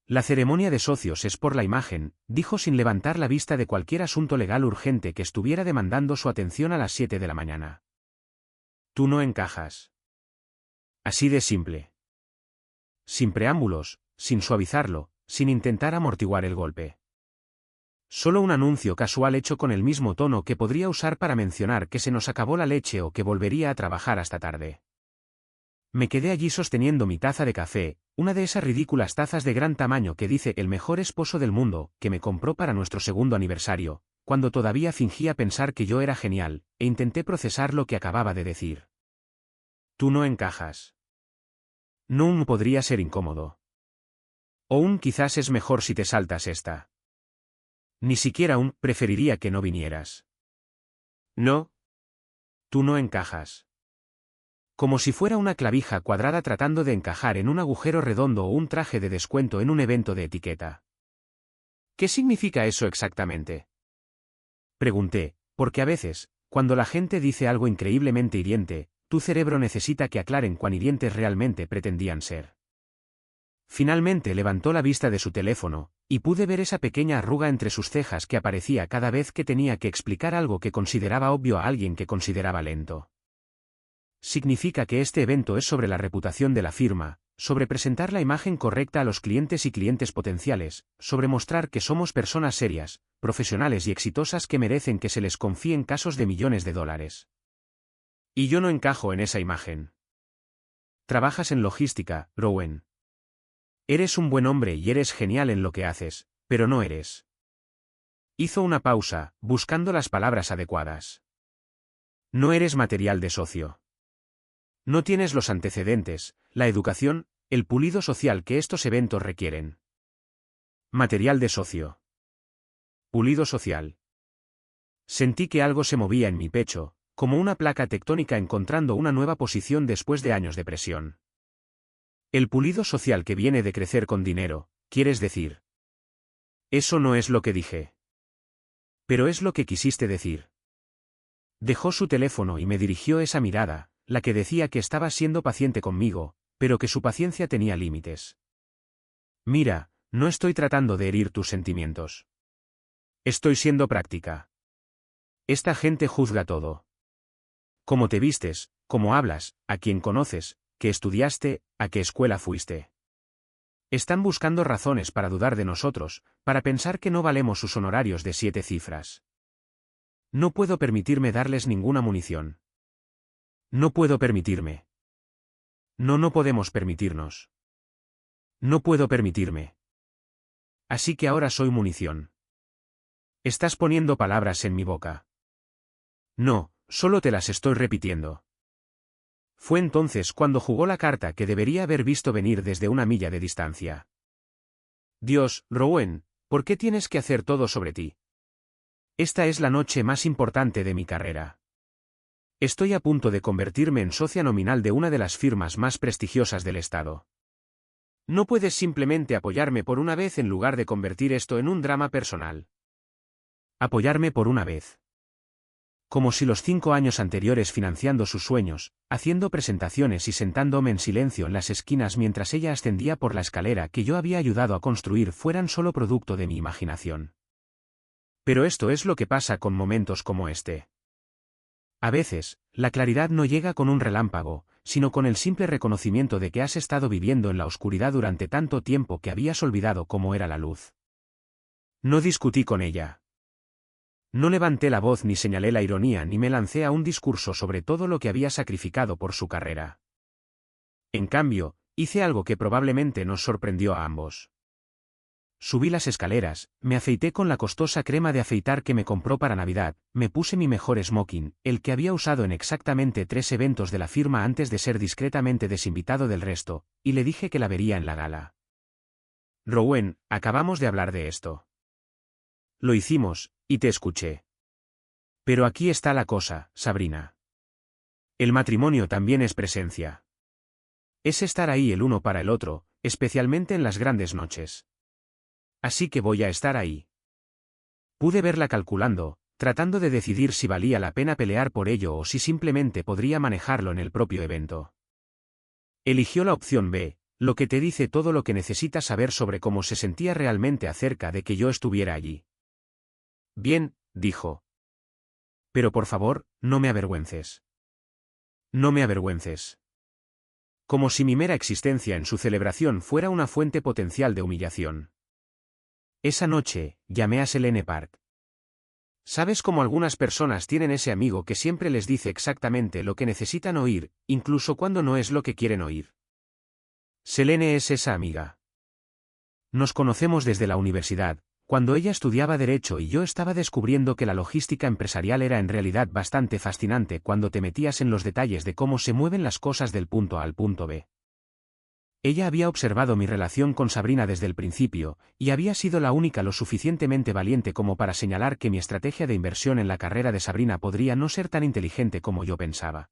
La ceremonia de socios es por la imagen, dijo sin levantar la vista de cualquier asunto legal urgente que estuviera demandando su atención a las 7 de la mañana. Tú no encajas. Así de simple. Sin preámbulos, sin suavizarlo, sin intentar amortiguar el golpe. Solo un anuncio casual hecho con el mismo tono que podría usar para mencionar que se nos acabó la leche o que volvería a trabajar hasta tarde. Me quedé allí sosteniendo mi taza de café, una de esas ridículas tazas de gran tamaño que dice el mejor esposo del mundo, que me compró para nuestro segundo aniversario, cuando todavía fingía pensar que yo era genial, e intenté procesar lo que acababa de decir. Tú no encajas. No podría ser incómodo. O quizás es mejor si te saltas esta. Ni siquiera preferiría que no vinieras. No. Tú no encajas. Como si fuera una clavija cuadrada tratando de encajar en un agujero redondo o un traje de descuento en un evento de etiqueta. ¿Qué significa eso exactamente? Pregunté, porque a veces, cuando la gente dice algo increíblemente hiriente, tu cerebro necesita que aclaren cuán hirientes realmente pretendían ser. Finalmente levantó la vista de su teléfono, y pude ver esa pequeña arruga entre sus cejas que aparecía cada vez que tenía que explicar algo que consideraba obvio a alguien que consideraba lento. Significa que este evento es sobre la reputación de la firma, sobre presentar la imagen correcta a los clientes y clientes potenciales, sobre mostrar que somos personas serias, profesionales y exitosas que merecen que se les confíen casos de millones de dólares. Y yo no encajo en esa imagen. Trabajas en logística, Rowan. Eres un buen hombre y eres genial en lo que haces, pero no eres. Hizo una pausa, buscando las palabras adecuadas. No eres material de socio. No tienes los antecedentes, la educación, el pulido social que estos eventos requieren. Material de socio. Pulido social. Sentí que algo se movía en mi pecho, como una placa tectónica encontrando una nueva posición después de años de presión. El pulido social que viene de crecer con dinero, ¿quieres decir? Eso no es lo que dije. Pero es lo que quisiste decir. Dejó su teléfono y me dirigió esa mirada, la que decía que estaba siendo paciente conmigo, pero que su paciencia tenía límites. Mira, no estoy tratando de herir tus sentimientos. Estoy siendo práctica. Esta gente juzga todo. Cómo te vistes, cómo hablas, a quién conoces, qué estudiaste, a qué escuela fuiste. Están buscando razones para dudar de nosotros, para pensar que no valemos sus honorarios de 7 cifras. No puedo permitirme darles ninguna munición. No puedo permitirme. No podemos permitirnos. No puedo permitirme. Así que ahora soy munición. Estás poniendo palabras en mi boca. No, solo te las estoy repitiendo. Fue entonces cuando jugó la carta que debería haber visto venir desde una milla de distancia. Dios, Rowan, ¿por qué tienes que hacer todo sobre ti? Esta es la noche más importante de mi carrera. Estoy a punto de convertirme en socia nominal de una de las firmas más prestigiosas del estado. No puedes simplemente apoyarme por una vez en lugar de convertir esto en un drama personal. Apoyarme por una vez. como si los 5 años anteriores financiando sus sueños, haciendo presentaciones y sentándome en silencio en las esquinas mientras ella ascendía por la escalera que yo había ayudado a construir fueran solo producto de mi imaginación. Pero esto es lo que pasa con momentos como este. A veces, la claridad no llega con un relámpago, sino con el simple reconocimiento de que has estado viviendo en la oscuridad durante tanto tiempo que habías olvidado cómo era la luz. No discutí con ella. No levanté la voz ni señalé la ironía ni me lancé a un discurso sobre todo lo que había sacrificado por su carrera. En cambio, hice algo que probablemente nos sorprendió a ambos. Subí las escaleras, me afeité con la costosa crema de afeitar que me compró para Navidad, me puse mi mejor smoking, el que había usado en exactamente 3 eventos de la firma antes de ser discretamente desinvitado del resto, y le dije que la vería en la gala. Rowan, acabamos de hablar de esto. Lo hicimos, y te escuché. Pero aquí está la cosa, Sabrina. El matrimonio también es presencia. Es estar ahí el uno para el otro, especialmente en las grandes noches. Así que voy a estar ahí. Pude verla calculando, tratando de decidir si valía la pena pelear por ello o si simplemente podría manejarlo en el propio evento. Eligió la opción B, lo que te dice todo lo que necesitas saber sobre cómo se sentía realmente acerca de que yo estuviera allí. Bien, dijo. Pero por favor, no me avergüences. No me avergüences. Como si mi mera existencia en su celebración fuera una fuente potencial de humillación. Esa noche, llamé a Selene Park. ¿Sabes cómo algunas personas tienen ese amigo que siempre les dice exactamente lo que necesitan oír, incluso cuando no es lo que quieren oír? Selene es esa amiga. Nos conocemos desde la universidad, cuando ella estudiaba Derecho y yo estaba descubriendo que la logística empresarial era en realidad bastante fascinante cuando te metías en los detalles de cómo se mueven las cosas del punto A al punto B. Ella había observado mi relación con Sabrina desde el principio, y había sido la única lo suficientemente valiente como para señalar que mi estrategia de inversión en la carrera de Sabrina podría no ser tan inteligente como yo pensaba.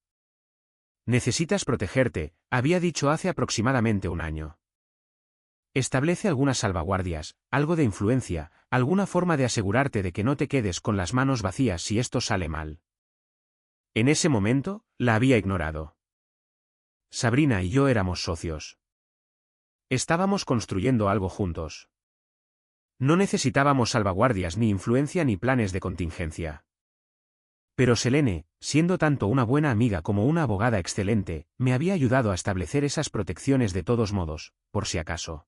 Necesitas protegerte, había dicho hace aproximadamente un año. Establece algunas salvaguardias, algo de influencia, alguna forma de asegurarte de que no te quedes con las manos vacías si esto sale mal. En ese momento, la había ignorado. Sabrina y yo éramos socios. Estábamos construyendo algo juntos. No necesitábamos salvaguardias ni influencia ni planes de contingencia. Pero Selene, siendo tanto una buena amiga como una abogada excelente, me había ayudado a establecer esas protecciones de todos modos, por si acaso.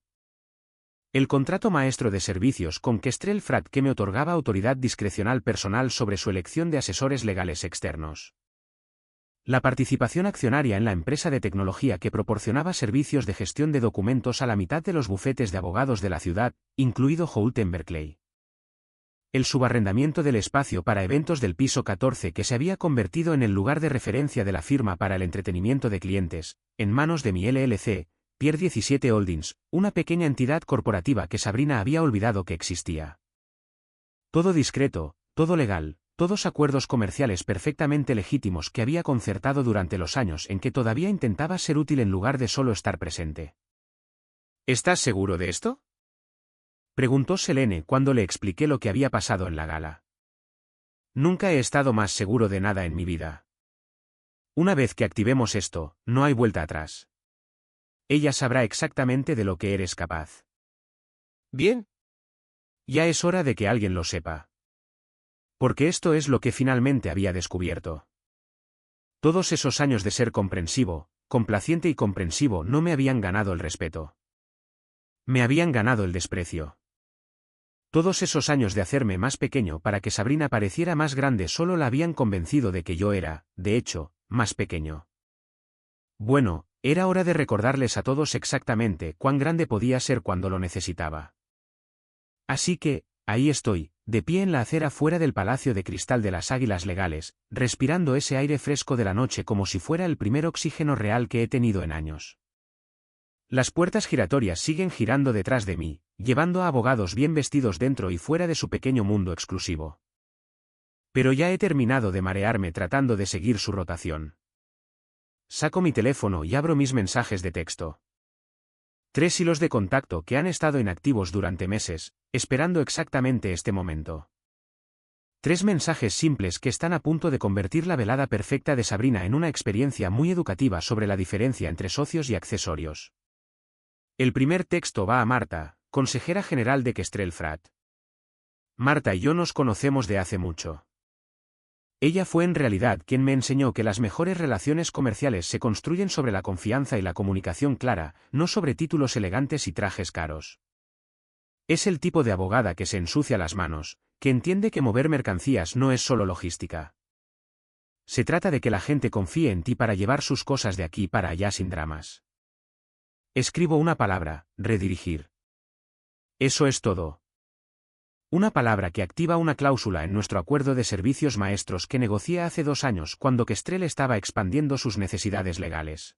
El contrato maestro de servicios con Kestrel Pratt que me otorgaba autoridad discrecional personal sobre su elección de asesores legales externos. La participación accionaria en la empresa de tecnología que proporcionaba servicios de gestión de documentos a la mitad de los bufetes de abogados de la ciudad, incluido Holt en Berkeley. El subarrendamiento del espacio para eventos del piso 14 que se había convertido en el lugar de referencia de la firma para el entretenimiento de clientes, en manos de mi LLC, Pier 17 Holdings, una pequeña entidad corporativa que Sabrina había olvidado que existía. Todo discreto, todo legal, todos acuerdos comerciales perfectamente legítimos que había concertado durante los años en que todavía intentaba ser útil en lugar de solo estar presente. ¿Estás seguro de esto?, preguntó Selene cuando le expliqué lo que había pasado en la gala. Nunca he estado más seguro de nada en mi vida. Una vez que activemos esto, no hay vuelta atrás. Ella sabrá exactamente de lo que eres capaz. Bien. Ya es hora de que alguien lo sepa. Porque esto es lo que finalmente había descubierto. Todos esos años de ser comprensivo, complaciente y comprensivo no me habían ganado el respeto. Me habían ganado el desprecio. Todos esos años de hacerme más pequeño para que Sabrina pareciera más grande solo la habían convencido de que yo era, de hecho, más pequeño. Bueno, era hora de recordarles a todos exactamente cuán grande podía ser cuando lo necesitaba. Así que, ahí estoy, de pie en la acera fuera del Palacio de Cristal de las Águilas Legales, respirando ese aire fresco de la noche como si fuera el primer oxígeno real que he tenido en años. Las puertas giratorias siguen girando detrás de mí, llevando a abogados bien vestidos dentro y fuera de su pequeño mundo exclusivo. Pero ya he terminado de marearme tratando de seguir su rotación. Saco mi teléfono y abro mis mensajes de texto. 3 hilos de contacto que han estado inactivos durante meses, esperando exactamente este momento. 3 mensajes simples que están a punto de convertir la velada perfecta de Sabrina en una experiencia muy educativa sobre la diferencia entre socios y accesorios. El primer texto va a Marta, consejera general de Kestrel Frat. Marta y yo nos conocemos de hace mucho. Ella fue en realidad quien me enseñó que las mejores relaciones comerciales se construyen sobre la confianza y la comunicación clara, no sobre títulos elegantes y trajes caros. Es el tipo de abogada que se ensucia las manos, que entiende que mover mercancías no es solo logística. Se trata de que la gente confíe en ti para llevar sus cosas de aquí para allá sin dramas. Escribo una palabra, redirigir. Eso es todo. Una palabra que activa una cláusula en nuestro acuerdo de servicios maestros que negocié hace 2 años cuando Kestrel estaba expandiendo sus necesidades legales.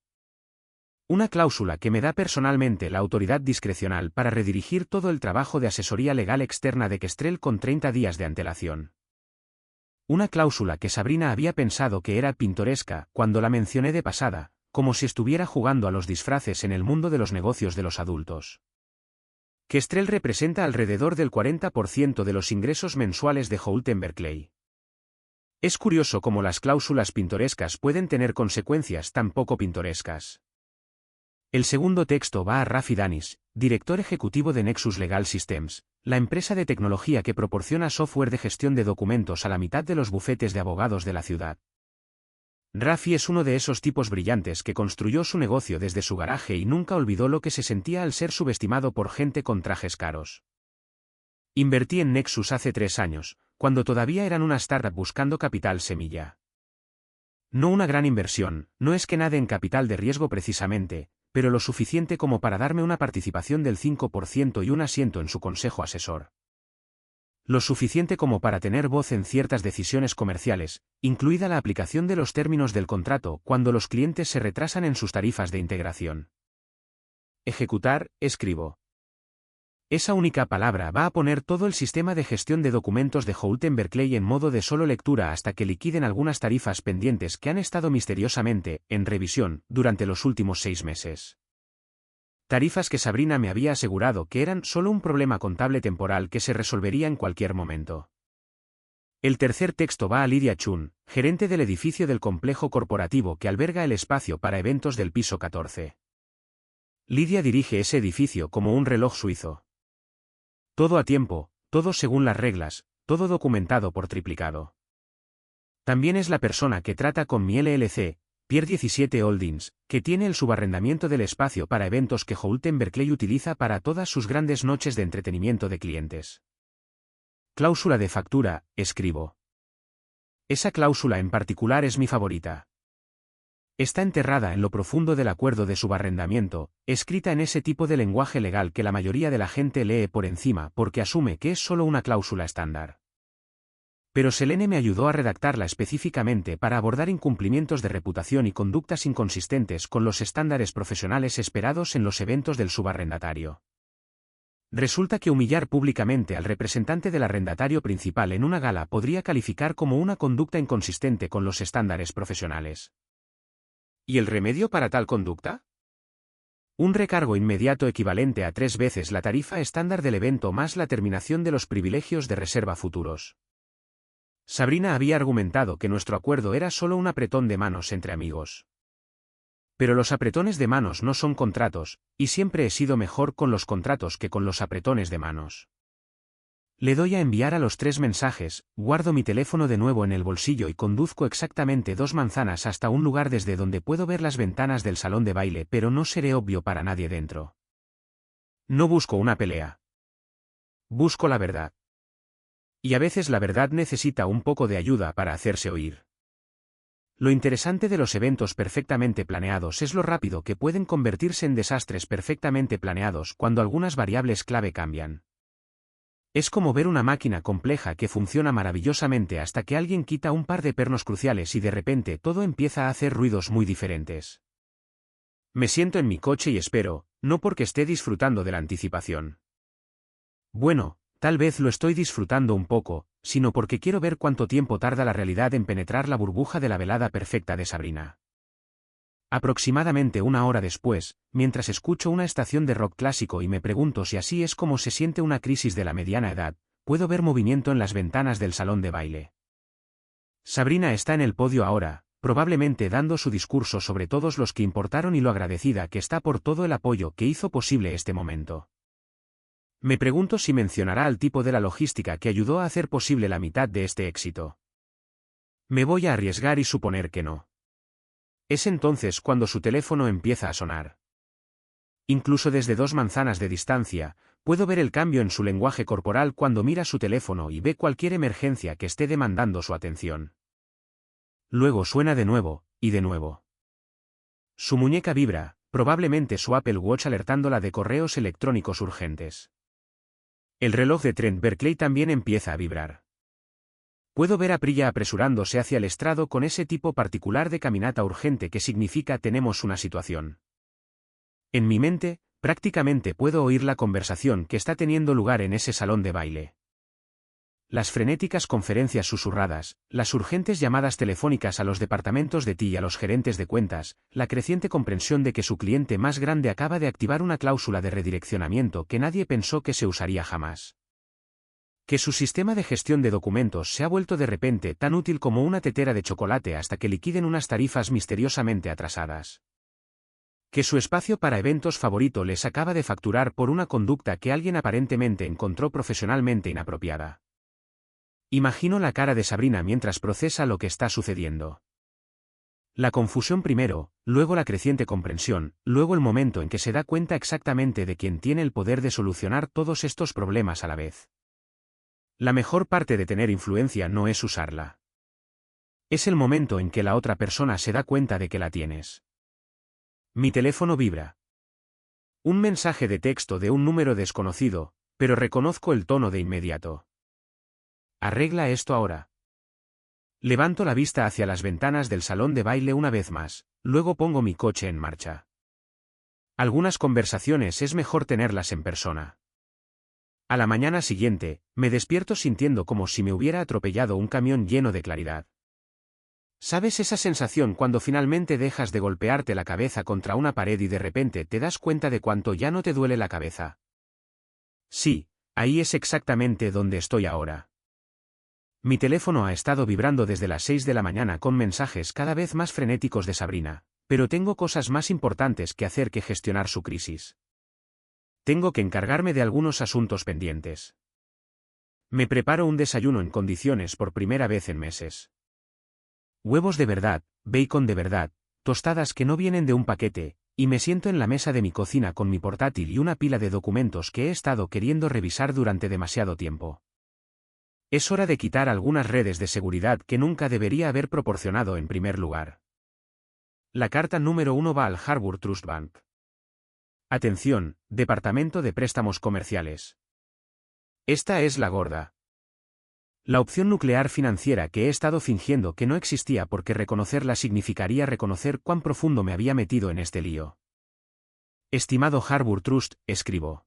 Una cláusula que me da personalmente la autoridad discrecional para redirigir todo el trabajo de asesoría legal externa de Kestrel con 30 días de antelación. Una cláusula que Sabrina había pensado que era pintoresca cuando la mencioné de pasada, como si estuviera jugando a los disfraces en el mundo de los negocios de los adultos. Kestrel representa alrededor del 40% de los ingresos mensuales de Houghton Berkeley. Es curioso cómo las cláusulas pintorescas pueden tener consecuencias tan poco pintorescas. El segundo texto va a Rafi Danis, director ejecutivo de Nexus Legal Systems, la empresa de tecnología que proporciona software de gestión de documentos a la mitad de los bufetes de abogados de la ciudad. Rafi es uno de esos tipos brillantes que construyó su negocio desde su garaje y nunca olvidó lo que se sentía al ser subestimado por gente con trajes caros. Invertí en Nexus hace 3 años, cuando todavía eran una startup buscando capital semilla. No una gran inversión, no es que nade en capital de riesgo precisamente, pero lo suficiente como para darme una participación del 5% y un asiento en su consejo asesor. Lo suficiente como para tener voz en ciertas decisiones comerciales, incluida la aplicación de los términos del contrato cuando los clientes se retrasan en sus tarifas de integración. Ejecutar, escribo. Esa única palabra va a poner todo el sistema de gestión de documentos de Houghton Berkeley en modo de solo lectura hasta que liquiden algunas tarifas pendientes que han estado misteriosamente en revisión durante los últimos 6 meses. Tarifas que Sabrina me había asegurado que eran solo un problema contable temporal que se resolvería en cualquier momento. El tercer texto va a Lydia Chun, gerente del edificio del complejo corporativo que alberga el espacio para eventos del piso 14. Lydia dirige ese edificio como un reloj suizo. Todo a tiempo, todo según las reglas, todo documentado por triplicado. También es la persona que trata con mi LLC, Pier 17 Holdings, que tiene el subarrendamiento del espacio para eventos que Houghton Berkeley utiliza para todas sus grandes noches de entretenimiento de clientes. Cláusula de factura, escribo. Esa cláusula en particular es mi favorita. Está enterrada en lo profundo del acuerdo de subarrendamiento, escrita en ese tipo de lenguaje legal que la mayoría de la gente lee por encima porque asume que es solo una cláusula estándar. Pero Selene me ayudó a redactarla específicamente para abordar incumplimientos de reputación y conductas inconsistentes con los estándares profesionales esperados en los eventos del subarrendatario. Resulta que humillar públicamente al representante del arrendatario principal en una gala podría calificar como una conducta inconsistente con los estándares profesionales. ¿Y el remedio para tal conducta? Un recargo inmediato equivalente a 3 veces la tarifa estándar del evento más la terminación de los privilegios de reserva futuros. Sabrina había argumentado que nuestro acuerdo era solo un apretón de manos entre amigos. Pero los apretones de manos no son contratos, y siempre he sido mejor con los contratos que con los apretones de manos. Le doy a enviar a los 3 mensajes, guardo mi teléfono de nuevo en el bolsillo y conduzco exactamente 2 manzanas hasta un lugar desde donde puedo ver las ventanas del salón de baile, pero no seré obvio para nadie dentro. No busco una pelea. Busco la verdad. Y a veces la verdad necesita un poco de ayuda para hacerse oír. Lo interesante de los eventos perfectamente planeados es lo rápido que pueden convertirse en desastres perfectamente planeados cuando algunas variables clave cambian. Es como ver una máquina compleja que funciona maravillosamente hasta que alguien quita un par de pernos cruciales y de repente todo empieza a hacer ruidos muy diferentes. Me siento en mi coche y espero, no porque esté disfrutando de la anticipación. Bueno, tal vez lo estoy disfrutando un poco, sino porque quiero ver cuánto tiempo tarda la realidad en penetrar la burbuja de la velada perfecta de Sabrina. Aproximadamente 1 hora después, mientras escucho una estación de rock clásico y me pregunto si así es como se siente una crisis de la mediana edad, puedo ver movimiento en las ventanas del salón de baile. Sabrina está en el podio ahora, probablemente dando su discurso sobre todos los que importaron y lo agradecida que está por todo el apoyo que hizo posible este momento. Me pregunto si mencionará al tipo de la logística que ayudó a hacer posible la mitad de este éxito. Me voy a arriesgar y suponer que no. Es entonces cuando su teléfono empieza a sonar. Incluso desde 2 manzanas de distancia, puedo ver el cambio en su lenguaje corporal cuando mira su teléfono y ve cualquier emergencia que esté demandando su atención. Luego suena de nuevo, y de nuevo. Su muñeca vibra, probablemente su Apple Watch alertándola de correos electrónicos urgentes. El reloj de Trent Berkeley también empieza a vibrar. Puedo ver a Priya apresurándose hacia el estrado con ese tipo particular de caminata urgente que significa tenemos una situación. En mi mente, prácticamente puedo oír la conversación que está teniendo lugar en ese salón de baile. Las frenéticas conferencias susurradas, las urgentes llamadas telefónicas a los departamentos de TI y a los gerentes de cuentas, la creciente comprensión de que su cliente más grande acaba de activar una cláusula de redireccionamiento que nadie pensó que se usaría jamás. Que su sistema de gestión de documentos se ha vuelto de repente tan útil como una tetera de chocolate hasta que liquiden unas tarifas misteriosamente atrasadas. Que su espacio para eventos favorito les acaba de facturar por una conducta que alguien aparentemente encontró profesionalmente inapropiada. Imagino la cara de Sabrina mientras procesa lo que está sucediendo. La confusión primero, luego la creciente comprensión, luego el momento en que se da cuenta exactamente de quién tiene el poder de solucionar todos estos problemas a la vez. La mejor parte de tener influencia no es usarla. Es el momento en que la otra persona se da cuenta de que la tienes. Mi teléfono vibra. Un mensaje de texto de un número desconocido, pero reconozco el tono de inmediato. Arregla esto ahora. Levanto la vista hacia las ventanas del salón de baile una vez más, luego pongo mi coche en marcha. Algunas conversaciones es mejor tenerlas en persona. A la mañana siguiente, me despierto sintiendo como si me hubiera atropellado un camión lleno de claridad. ¿Sabes esa sensación cuando finalmente dejas de golpearte la cabeza contra una pared y de repente te das cuenta de cuánto ya no te duele la cabeza? Sí, ahí es exactamente donde estoy ahora. Mi teléfono ha estado vibrando desde las 6 de la mañana con mensajes cada vez más frenéticos de Sabrina, pero tengo cosas más importantes que hacer que gestionar su crisis. Tengo que encargarme de algunos asuntos pendientes. Me preparo un desayuno en condiciones por primera vez en meses. Huevos de verdad, bacon de verdad, tostadas que no vienen de un paquete, y me siento en la mesa de mi cocina con mi portátil y una pila de documentos que he estado queriendo revisar durante demasiado tiempo. Es hora de quitar algunas redes de seguridad que nunca debería haber proporcionado en primer lugar. La carta número 1 va al Harbour Trust Bank. Atención, Departamento de Préstamos Comerciales. Esta es la gorda. La opción nuclear financiera que he estado fingiendo que no existía porque reconocerla significaría reconocer cuán profundo me había metido en este lío. Estimado Harbour Trust, escribo.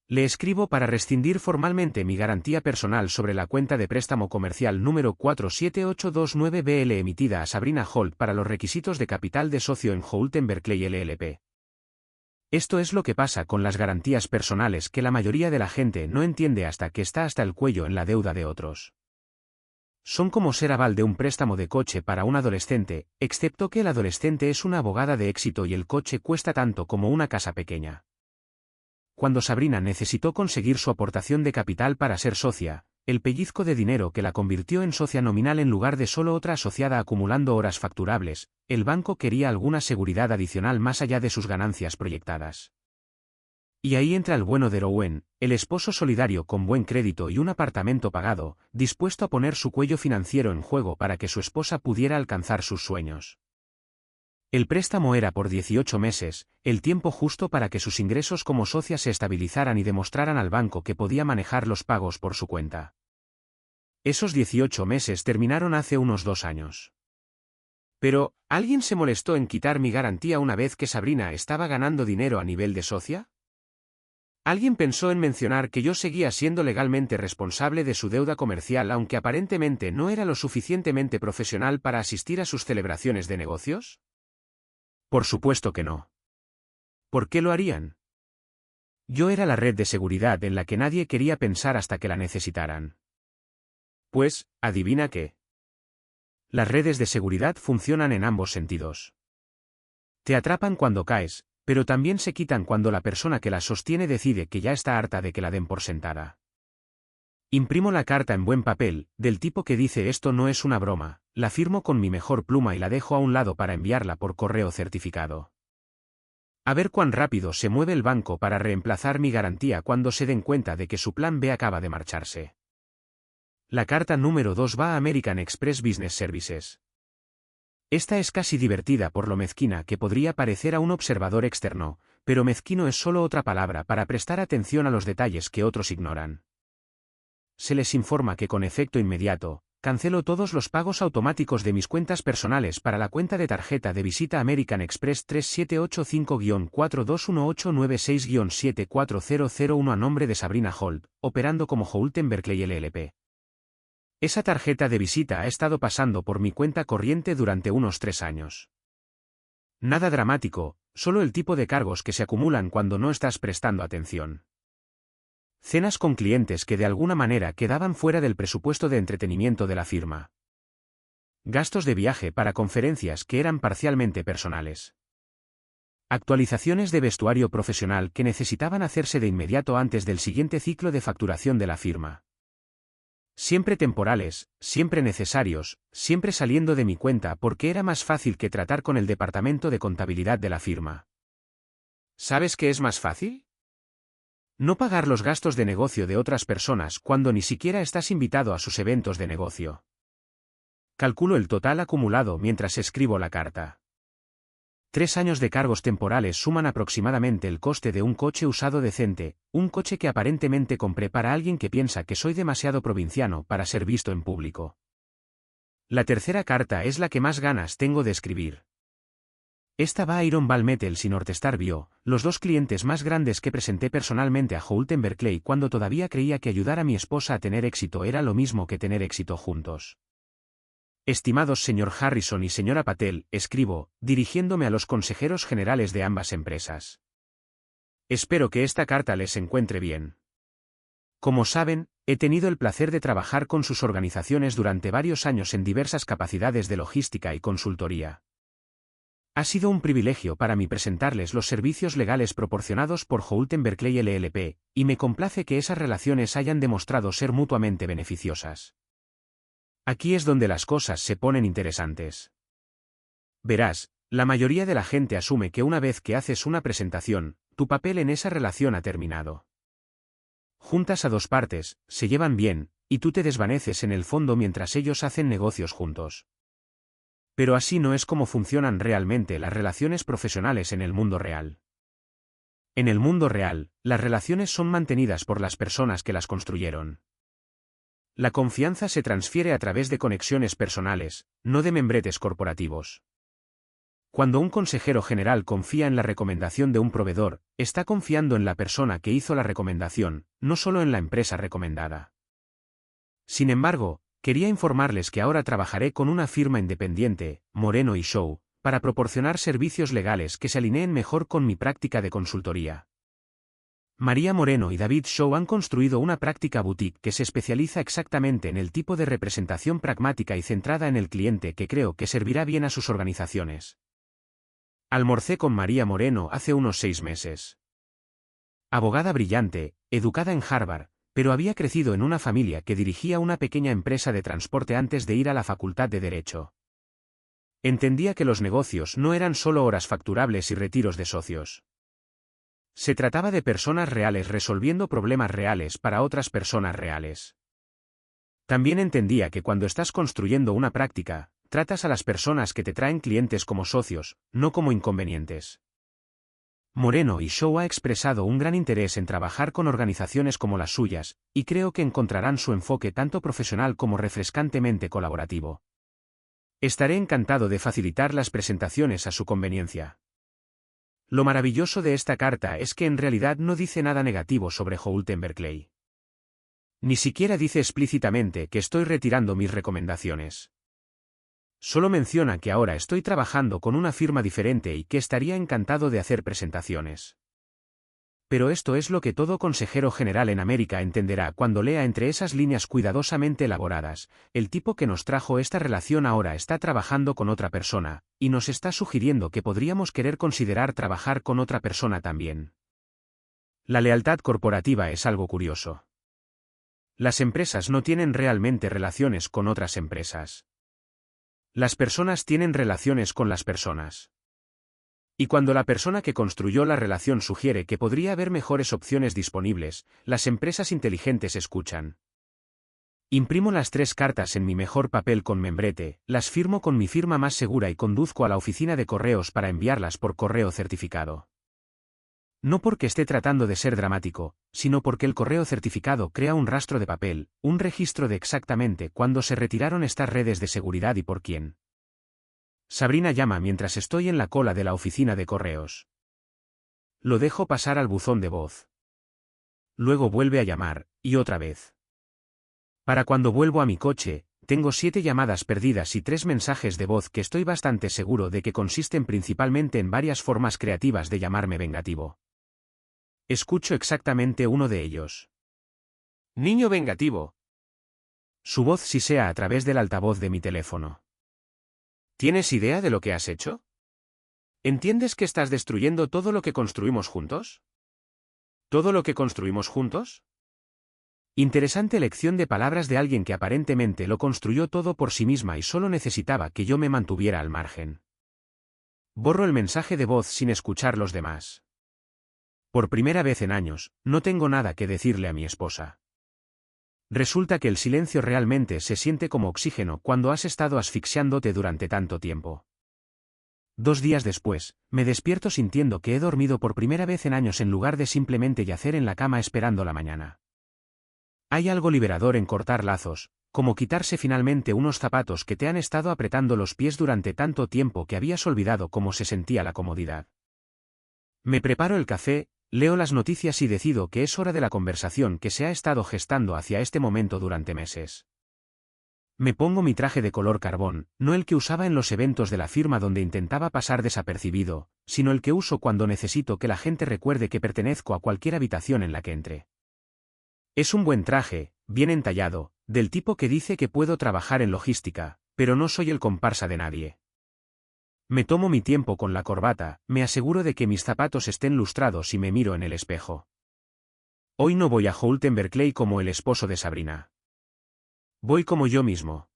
Le escribo para rescindir formalmente mi garantía personal sobre la cuenta de préstamo comercial número 47829BL emitida a Sabrina Holt para los requisitos de capital de socio en Houghton Berkeley LLP. Esto es lo que pasa con las garantías personales que la mayoría de la gente no entiende hasta que está hasta el cuello en la deuda de otros. Son como ser aval de un préstamo de coche para un adolescente, excepto que el adolescente es una abogada de éxito y el coche cuesta tanto como una casa pequeña. Cuando Sabrina necesitó conseguir su aportación de capital para ser socia, el pellizco de dinero que la convirtió en socia nominal en lugar de solo otra asociada acumulando horas facturables, el banco quería alguna seguridad adicional más allá de sus ganancias proyectadas. Y ahí entra el bueno de Rowan, el esposo solidario con buen crédito y un apartamento pagado, dispuesto a poner su cuello financiero en juego para que su esposa pudiera alcanzar sus sueños. El préstamo era por 18 meses, el tiempo justo para que sus ingresos como socia se estabilizaran y demostraran al banco que podía manejar los pagos por su cuenta. Esos 18 meses terminaron hace unos 2 años. Pero, ¿alguien se molestó en quitar mi garantía una vez que Sabrina estaba ganando dinero a nivel de socia? ¿Alguien pensó en mencionar que yo seguía siendo legalmente responsable de su deuda comercial aunque aparentemente no era lo suficientemente profesional para asistir a sus celebraciones de negocios? Por supuesto que no. ¿Por qué lo harían? Yo era la red de seguridad en la que nadie quería pensar hasta que la necesitaran. Pues, ¿adivina qué? Las redes de seguridad funcionan en ambos sentidos. Te atrapan cuando caes, pero también se quitan cuando la persona que las sostiene decide que ya está harta de que la den por sentada. Imprimo la carta en buen papel, del tipo que dice esto no es una broma, la firmo con mi mejor pluma y la dejo a un lado para enviarla por correo certificado. A ver cuán rápido se mueve el banco para reemplazar mi garantía cuando se den cuenta de que su plan B acaba de marcharse. La carta número 2 va a American Express Business Services. Esta es casi divertida por lo mezquina que podría parecer a un observador externo, pero mezquino es solo otra palabra para prestar atención a los detalles que otros ignoran. Se les informa que con efecto inmediato, cancelo todos los pagos automáticos de mis cuentas personales para la cuenta de tarjeta de visita American Express 3785-421896-74001 a nombre de Sabrina Holt, operando como Houlton Berkeley LLP. Esa tarjeta de visita ha estado pasando por mi cuenta corriente durante unos 3 años. Nada dramático, solo el tipo de cargos que se acumulan cuando no estás prestando atención. Cenas con clientes que de alguna manera quedaban fuera del presupuesto de entretenimiento de la firma. Gastos de viaje para conferencias que eran parcialmente personales. Actualizaciones de vestuario profesional que necesitaban hacerse de inmediato antes del siguiente ciclo de facturación de la firma. Siempre temporales, siempre necesarios, siempre saliendo de mi cuenta porque era más fácil que tratar con el departamento de contabilidad de la firma. ¿Sabes qué es más fácil? No pagar los gastos de negocio de otras personas cuando ni siquiera estás invitado a sus eventos de negocio. Calculo el total acumulado mientras escribo la carta. 3 años de cargos temporales suman aproximadamente el coste de un coche usado decente, un coche que aparentemente compré para alguien que piensa que soy demasiado provinciano para ser visto en público. La tercera carta es la que más ganas tengo de escribir. Esta va a Iron Ball Metals y Northstar Bio, los 2 clientes más grandes que presenté personalmente a Houlton Berkeley cuando todavía creía que ayudar a mi esposa a tener éxito era lo mismo que tener éxito juntos. Estimados señor Harrison y señora Patel, escribo, dirigiéndome a los consejeros generales de ambas empresas. Espero que esta carta les encuentre bien. Como saben, he tenido el placer de trabajar con sus organizaciones durante varios años en diversas capacidades de logística y consultoría. Ha sido un privilegio para mí presentarles los servicios legales proporcionados por Houlton Berkeley LLP, y me complace que esas relaciones hayan demostrado ser mutuamente beneficiosas. Aquí es donde las cosas se ponen interesantes. Verás, la mayoría de la gente asume que una vez que haces una presentación, tu papel en esa relación ha terminado. Juntas a 2 partes, se llevan bien, y tú te desvaneces en el fondo mientras ellos hacen negocios juntos. Pero así no es como funcionan realmente las relaciones profesionales en el mundo real. En el mundo real, las relaciones son mantenidas por las personas que las construyeron. La confianza se transfiere a través de conexiones personales, no de membretes corporativos. Cuando un consejero general confía en la recomendación de un proveedor, está confiando en la persona que hizo la recomendación, no solo en la empresa recomendada. Sin embargo, quería informarles que ahora trabajaré con una firma independiente, Moreno y Shaw, para proporcionar servicios legales que se alineen mejor con mi práctica de consultoría. María Moreno y David Shaw han construido una práctica boutique que se especializa exactamente en el tipo de representación pragmática y centrada en el cliente que creo que servirá bien a sus organizaciones. Almorcé con María Moreno hace unos 6 meses. Abogada brillante, educada en Harvard, pero había crecido en una familia que dirigía una pequeña empresa de transporte antes de ir a la Facultad de Derecho. Entendía que los negocios no eran solo horas facturables y retiros de socios. Se trataba de personas reales resolviendo problemas reales para otras personas reales. También entendía que cuando estás construyendo una práctica, tratas a las personas que te traen clientes como socios, no como inconvenientes. Moreno y Shaw ha expresado un gran interés en trabajar con organizaciones como las suyas, y creo que encontrarán su enfoque tanto profesional como refrescantemente colaborativo. Estaré encantado de facilitar las presentaciones a su conveniencia. Lo maravilloso de esta carta es que en realidad no dice nada negativo sobre Houlton Berkeley. Ni siquiera dice explícitamente que estoy retirando mis recomendaciones. Solo menciona que ahora estoy trabajando con una firma diferente y que estaría encantado de hacer presentaciones. Pero esto es lo que todo consejero general en América entenderá cuando lea entre esas líneas cuidadosamente elaboradas: el tipo que nos trajo esta relación ahora está trabajando con otra persona, y nos está sugiriendo que podríamos querer considerar trabajar con otra persona también. La lealtad corporativa es algo curioso. Las empresas no tienen realmente relaciones con otras empresas. Las personas tienen relaciones con las personas. Y cuando la persona que construyó la relación sugiere que podría haber mejores opciones disponibles, las empresas inteligentes escuchan. Imprimo las 3 cartas en mi mejor papel con membrete, las firmo con mi firma más segura y conduzco a la oficina de correos para enviarlas por correo certificado. No porque esté tratando de ser dramático, sino porque el correo certificado crea un rastro de papel, un registro de exactamente cuándo se retiraron estas redes de seguridad y por quién. Sabrina llama mientras estoy en la cola de la oficina de correos. Lo dejo pasar al buzón de voz. Luego vuelve a llamar, y otra vez. Para cuando vuelvo a mi coche, tengo 7 llamadas perdidas y 3 mensajes de voz que estoy bastante seguro de que consisten principalmente en varias formas creativas de llamarme vengativo. Escucho exactamente uno de ellos. Niño vengativo. Su voz sisea a través del altavoz de mi teléfono. ¿Tienes idea de lo que has hecho? ¿Entiendes que estás destruyendo todo lo que construimos juntos? ¿Todo lo que construimos juntos? Interesante elección de palabras de alguien que aparentemente lo construyó todo por sí misma y solo necesitaba que yo me mantuviera al margen. Borro el mensaje de voz sin escuchar los demás. Por primera vez en años, no tengo nada que decirle a mi esposa. Resulta que el silencio realmente se siente como oxígeno cuando has estado asfixiándote durante tanto tiempo. 2 días después, me despierto sintiendo que he dormido por primera vez en años en lugar de simplemente yacer en la cama esperando la mañana. Hay algo liberador en cortar lazos, como quitarse finalmente unos zapatos que te han estado apretando los pies durante tanto tiempo que habías olvidado cómo se sentía la comodidad. Me preparo el café, leo las noticias y decido que es hora de la conversación que se ha estado gestando hacia este momento durante meses. Me pongo mi traje de color carbón, no el que usaba en los eventos de la firma donde intentaba pasar desapercibido, sino el que uso cuando necesito que la gente recuerde que pertenezco a cualquier habitación en la que entre. Es un buen traje, bien entallado, del tipo que dice que puedo trabajar en logística, pero no soy el comparsa de nadie. Me tomo mi tiempo con la corbata, me aseguro de que mis zapatos estén lustrados y me miro en el espejo. Hoy no voy a Houlton Berkeley como el esposo de Sabrina. Voy como yo mismo.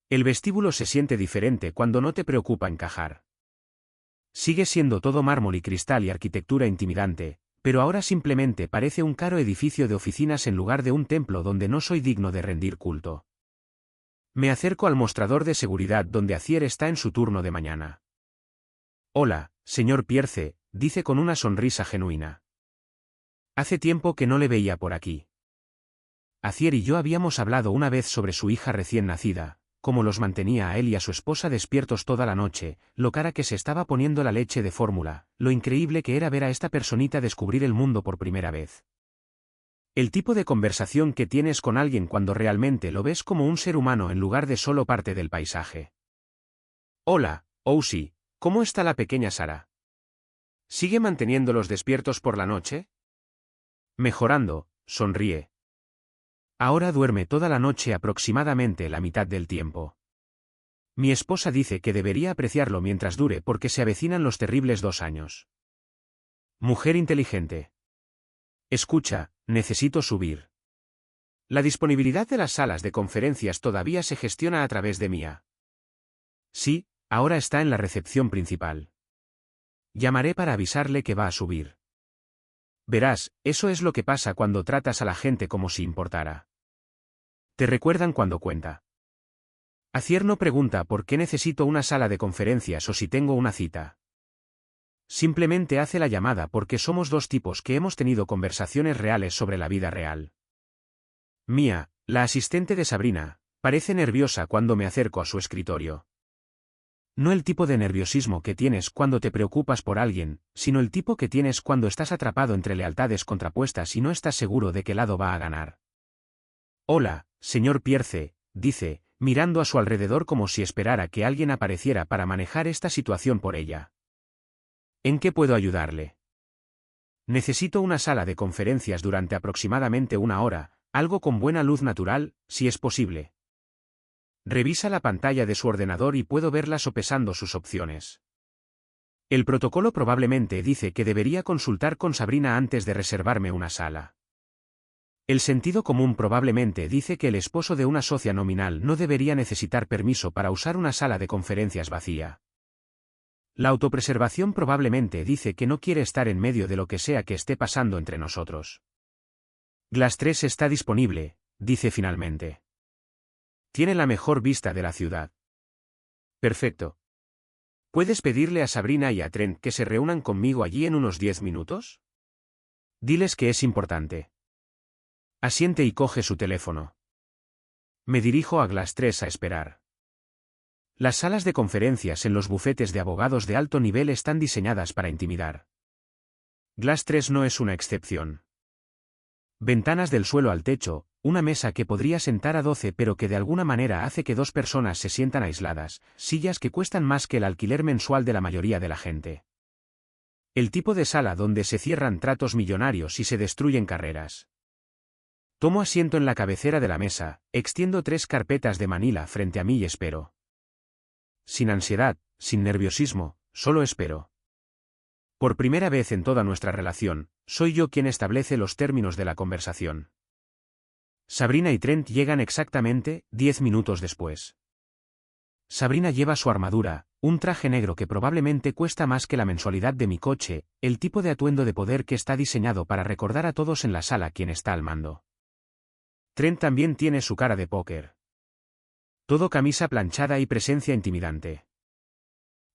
El vestíbulo se siente diferente cuando no te preocupa encajar. Sigue siendo todo mármol y cristal y arquitectura intimidante, pero ahora simplemente parece un caro edificio de oficinas en lugar de un templo donde no soy digno de rendir culto. Me acerco al mostrador de seguridad donde Acier está en su turno de mañana. Hola, señor Pierce, dice con una sonrisa genuina. Hace tiempo que no le veía por aquí. Acier y yo habíamos hablado una vez sobre su hija recién nacida, cómo los mantenía a él y a su esposa despiertos toda la noche, lo cara que se estaba poniendo la leche de fórmula, lo increíble que era ver a esta personita descubrir el mundo por primera vez. El tipo de conversación que tienes con alguien cuando realmente lo ves como un ser humano en lugar de solo parte del paisaje. Hola, Ousi, ¿cómo está la pequeña Sara? ¿Sigue manteniéndolos despiertos por la noche? Mejorando, sonríe. Ahora duerme toda la noche aproximadamente la mitad del tiempo. Mi esposa dice que debería apreciarlo mientras dure porque se avecinan los terribles 2 años. Mujer inteligente. Escucha, necesito subir. La disponibilidad de las salas de conferencias todavía se gestiona a través de Mía. Sí, ahora está en la recepción principal. Llamaré para avisarle que va a subir. Verás, eso es lo que pasa cuando tratas a la gente como si importara. Te recuerdan cuando cuenta. Acier no pregunta por qué necesito una sala de conferencias o si tengo una cita. Simplemente hace la llamada porque somos 2 tipos que hemos tenido conversaciones reales sobre la vida real. Mía, la asistente de Sabrina, parece nerviosa cuando me acerco a su escritorio. No el tipo de nerviosismo que tienes cuando te preocupas por alguien, sino el tipo que tienes cuando estás atrapado entre lealtades contrapuestas y no estás seguro de qué lado va a ganar. Hola, señor Pierce, dice, mirando a su alrededor como si esperara que alguien apareciera para manejar esta situación por ella. ¿En qué puedo ayudarle? Necesito una sala de conferencias durante aproximadamente 1 hora, algo con buena luz natural, si es posible. Revisa la pantalla de su ordenador y puedo verla sopesando sus opciones. El protocolo probablemente dice que debería consultar con Sabrina antes de reservarme una sala. El sentido común probablemente dice que el esposo de una socia nominal no debería necesitar permiso para usar una sala de conferencias vacía. La autopreservación probablemente dice que no quiere estar en medio de lo que sea que esté pasando entre nosotros. Glass 3 está disponible, dice finalmente. Tiene la mejor vista de la ciudad. Perfecto. ¿Puedes pedirle a Sabrina y a Trent que se reúnan conmigo allí en unos 10 minutos? Diles que es importante. Asiente y coge su teléfono. Me dirijo a Glass 3 a esperar. Las salas de conferencias en los bufetes de abogados de alto nivel están diseñadas para intimidar. Glass 3 no es una excepción. Ventanas del suelo al techo, una mesa que podría sentar a 12 pero que de alguna manera hace que 2 personas se sientan aisladas, sillas que cuestan más que el alquiler mensual de la mayoría de la gente. El tipo de sala donde se cierran tratos millonarios y se destruyen carreras. Tomo asiento en la cabecera de la mesa, extiendo 3 carpetas de manila frente a mí y espero. Sin ansiedad, sin nerviosismo, solo espero. Por primera vez en toda nuestra relación, soy yo quien establece los términos de la conversación. Sabrina y Trent llegan exactamente 10 minutos después. Sabrina lleva su armadura, un traje negro que probablemente cuesta más que la mensualidad de mi coche, el tipo de atuendo de poder que está diseñado para recordar a todos en la sala quién está al mando. Trent también tiene su cara de póker. Todo camisa planchada y presencia intimidante.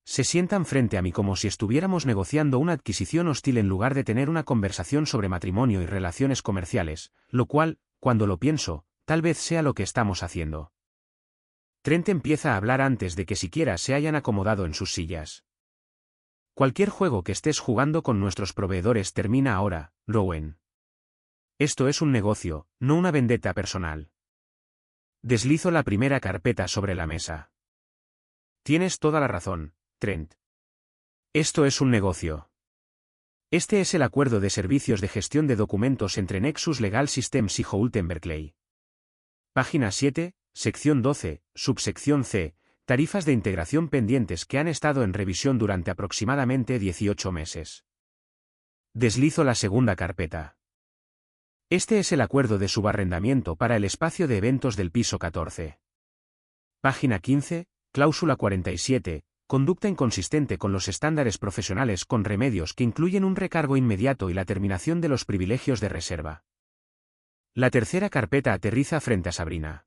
Se sientan frente a mí como si estuviéramos negociando una adquisición hostil en lugar de tener una conversación sobre matrimonio y relaciones comerciales, lo cual, cuando lo pienso, tal vez sea lo que estamos haciendo. Trent empieza a hablar antes de que siquiera se hayan acomodado en sus sillas. Cualquier juego que estés jugando con nuestros proveedores termina ahora, Rowan. Esto es un negocio, no una vendetta personal. Deslizo la primera carpeta sobre la mesa. Tienes toda la razón, Trent. Esto es un negocio. Este es el acuerdo de servicios de gestión de documentos entre Nexus Legal Systems y Houghton Berkeley. Página 7, sección 12, subsección C, tarifas de integración pendientes que han estado en revisión durante aproximadamente 18 meses. Deslizo la segunda carpeta. Este es el acuerdo de subarrendamiento para el espacio de eventos del piso 14. Página 15, cláusula 47, conducta inconsistente con los estándares profesionales con remedios que incluyen un recargo inmediato y la terminación de los privilegios de reserva. La tercera carpeta aterriza frente a Sabrina.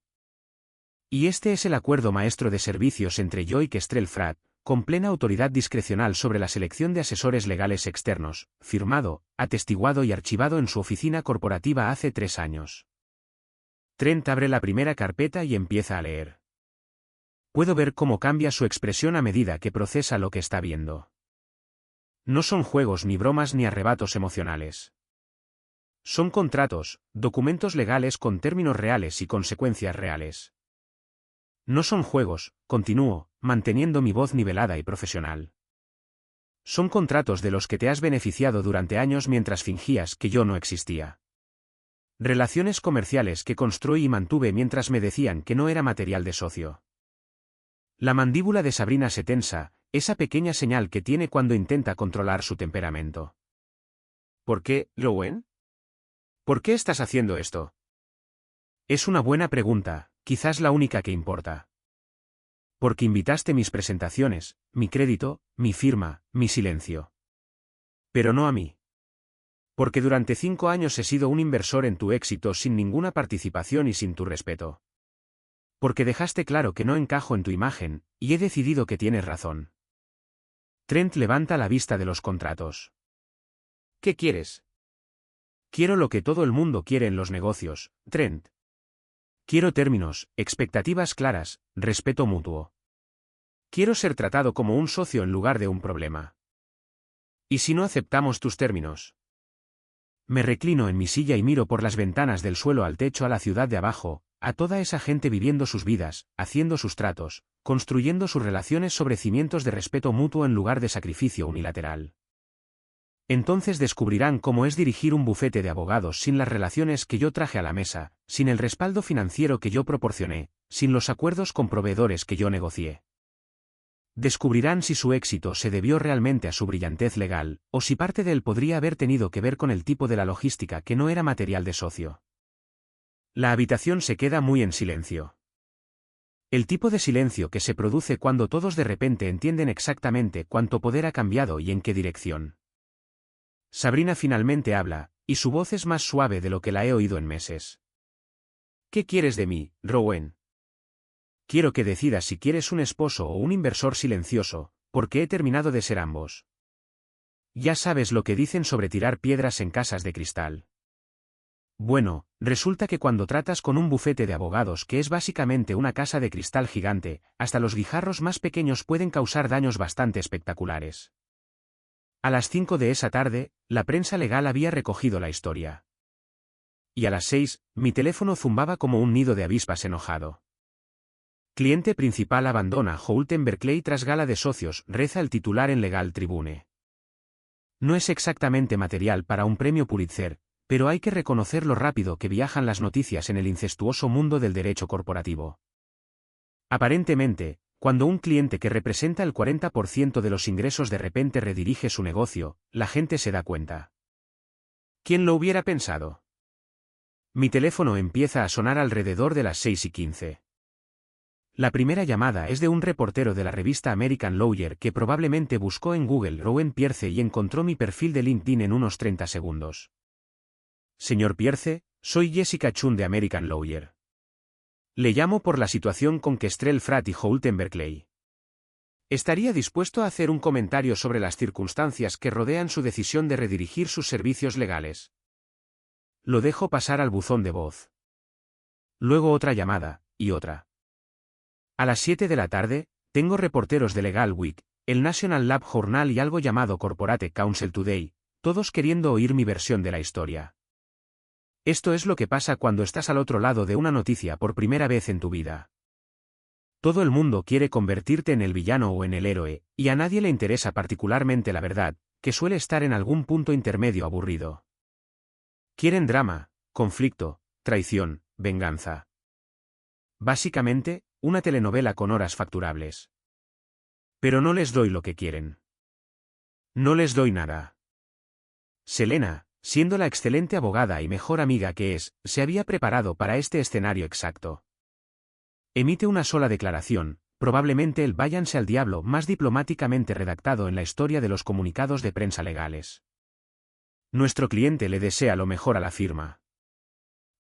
Y este es el acuerdo maestro de servicios entre yo y Kestrel Fratt, con plena autoridad discrecional sobre la selección de asesores legales externos, firmado, atestiguado y archivado en su oficina corporativa hace 3 años. Trent abre la primera carpeta y empieza a leer. Puedo ver cómo cambia su expresión a medida que procesa lo que está viendo. No son juegos ni bromas ni arrebatos emocionales. Son contratos, documentos legales con términos reales y consecuencias reales. No son juegos, continúo, manteniendo mi voz nivelada y profesional. Son contratos de los que te has beneficiado durante años mientras fingías que yo no existía. Relaciones comerciales que construí y mantuve mientras me decían que no era material de socio. La mandíbula de Sabrina se tensa, esa pequeña señal que tiene cuando intenta controlar su temperamento. ¿Por qué, Rowan? ¿Por qué estás haciendo esto? Es una buena pregunta, quizás la única que importa. Porque invitaste mis presentaciones, mi crédito, mi firma, mi silencio. Pero no a mí. Porque durante 5 años he sido un inversor en tu éxito sin ninguna participación y sin tu respeto. Porque dejaste claro que no encajo en tu imagen, y he decidido que tienes razón. Trent levanta la vista de los contratos. ¿Qué quieres? Quiero lo que todo el mundo quiere en los negocios, Trent. Quiero términos, expectativas claras, respeto mutuo. Quiero ser tratado como un socio en lugar de un problema. ¿Y si no aceptamos tus términos? Me reclino en mi silla y miro por las ventanas del suelo al techo a la ciudad de abajo, a toda esa gente viviendo sus vidas, haciendo sus tratos, construyendo sus relaciones sobre cimientos de respeto mutuo en lugar de sacrificio unilateral. Entonces descubrirán cómo es dirigir un bufete de abogados sin las relaciones que yo traje a la mesa, sin el respaldo financiero que yo proporcioné, sin los acuerdos con proveedores que yo negocié. Descubrirán si su éxito se debió realmente a su brillantez legal, o si parte de él podría haber tenido que ver con el tipo de la logística que no era material de socio. La habitación se queda muy en silencio. El tipo de silencio que se produce cuando todos de repente entienden exactamente cuánto poder ha cambiado y en qué dirección. Sabrina finalmente habla, y su voz es más suave de lo que la he oído en meses. ¿Qué quieres de mí, Rowan? Quiero que decidas si quieres un esposo o un inversor silencioso, porque he terminado de ser ambos. Ya sabes lo que dicen sobre tirar piedras en casas de cristal. Bueno, resulta que cuando tratas con un bufete de abogados que es básicamente una casa de cristal gigante, hasta los guijarros más pequeños pueden causar daños bastante espectaculares. A las 5 de esa tarde, la prensa legal había recogido la historia. Y a las 6, mi teléfono zumbaba como un nido de avispas enojado. Cliente principal abandona Houghton Berkeley tras gala de socios, reza el titular en Legal Tribune. No es exactamente material para un premio Pulitzer, pero hay que reconocer lo rápido que viajan las noticias en el incestuoso mundo del derecho corporativo. Aparentemente, cuando un cliente que representa el 40% de los ingresos de repente redirige su negocio, la gente se da cuenta. ¿Quién lo hubiera pensado? Mi teléfono empieza a sonar alrededor de las 6:15. La primera llamada es de un reportero de la revista American Lawyer que probablemente buscó en Google Rowan Pierce y encontró mi perfil de LinkedIn en unos 30 segundos. Señor Pierce, soy Jessica Chun de American Lawyer. Le llamo por la situación con Kestrel Pratt y Houghton Berkeley. ¿Estaría dispuesto a hacer un comentario sobre las circunstancias que rodean su decisión de redirigir sus servicios legales? Lo dejo pasar al buzón de voz. Luego otra llamada, y otra. A las 7 de la tarde, tengo reporteros de Legal Week, el National Lab Journal y algo llamado Corporate Counsel Today, todos queriendo oír mi versión de la historia. Esto es lo que pasa cuando estás al otro lado de una noticia por primera vez en tu vida. Todo el mundo quiere convertirte en el villano o en el héroe, y a nadie le interesa particularmente la verdad, que suele estar en algún punto intermedio aburrido. Quieren drama, conflicto, traición, venganza. Básicamente, una telenovela con horas facturables. Pero no les doy lo que quieren. No les doy nada. Selena, siendo la excelente abogada y mejor amiga que es, se había preparado para este escenario exacto. Emite una sola declaración, probablemente el váyanse al diablo más diplomáticamente redactado en la historia de los comunicados de prensa legales. Nuestro cliente le desea lo mejor a la firma.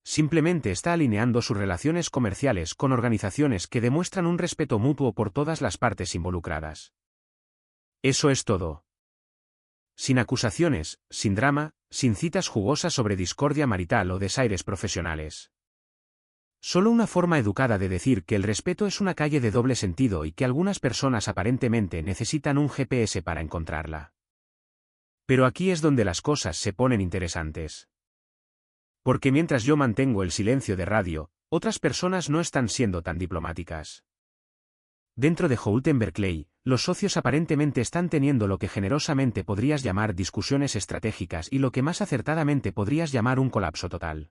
Simplemente está alineando sus relaciones comerciales con organizaciones que demuestran un respeto mutuo por todas las partes involucradas. Eso es todo. Sin acusaciones, sin drama, sin citas jugosas sobre discordia marital o desaires profesionales. Solo una forma educada de decir que el respeto es una calle de doble sentido y que algunas personas aparentemente necesitan un GPS para encontrarla. Pero aquí es donde las cosas se ponen interesantes. Porque mientras yo mantengo el silencio de radio, otras personas no están siendo tan diplomáticas. Dentro de Houghton Berkeley, los socios aparentemente están teniendo lo que generosamente podrías llamar discusiones estratégicas y lo que más acertadamente podrías llamar un colapso total.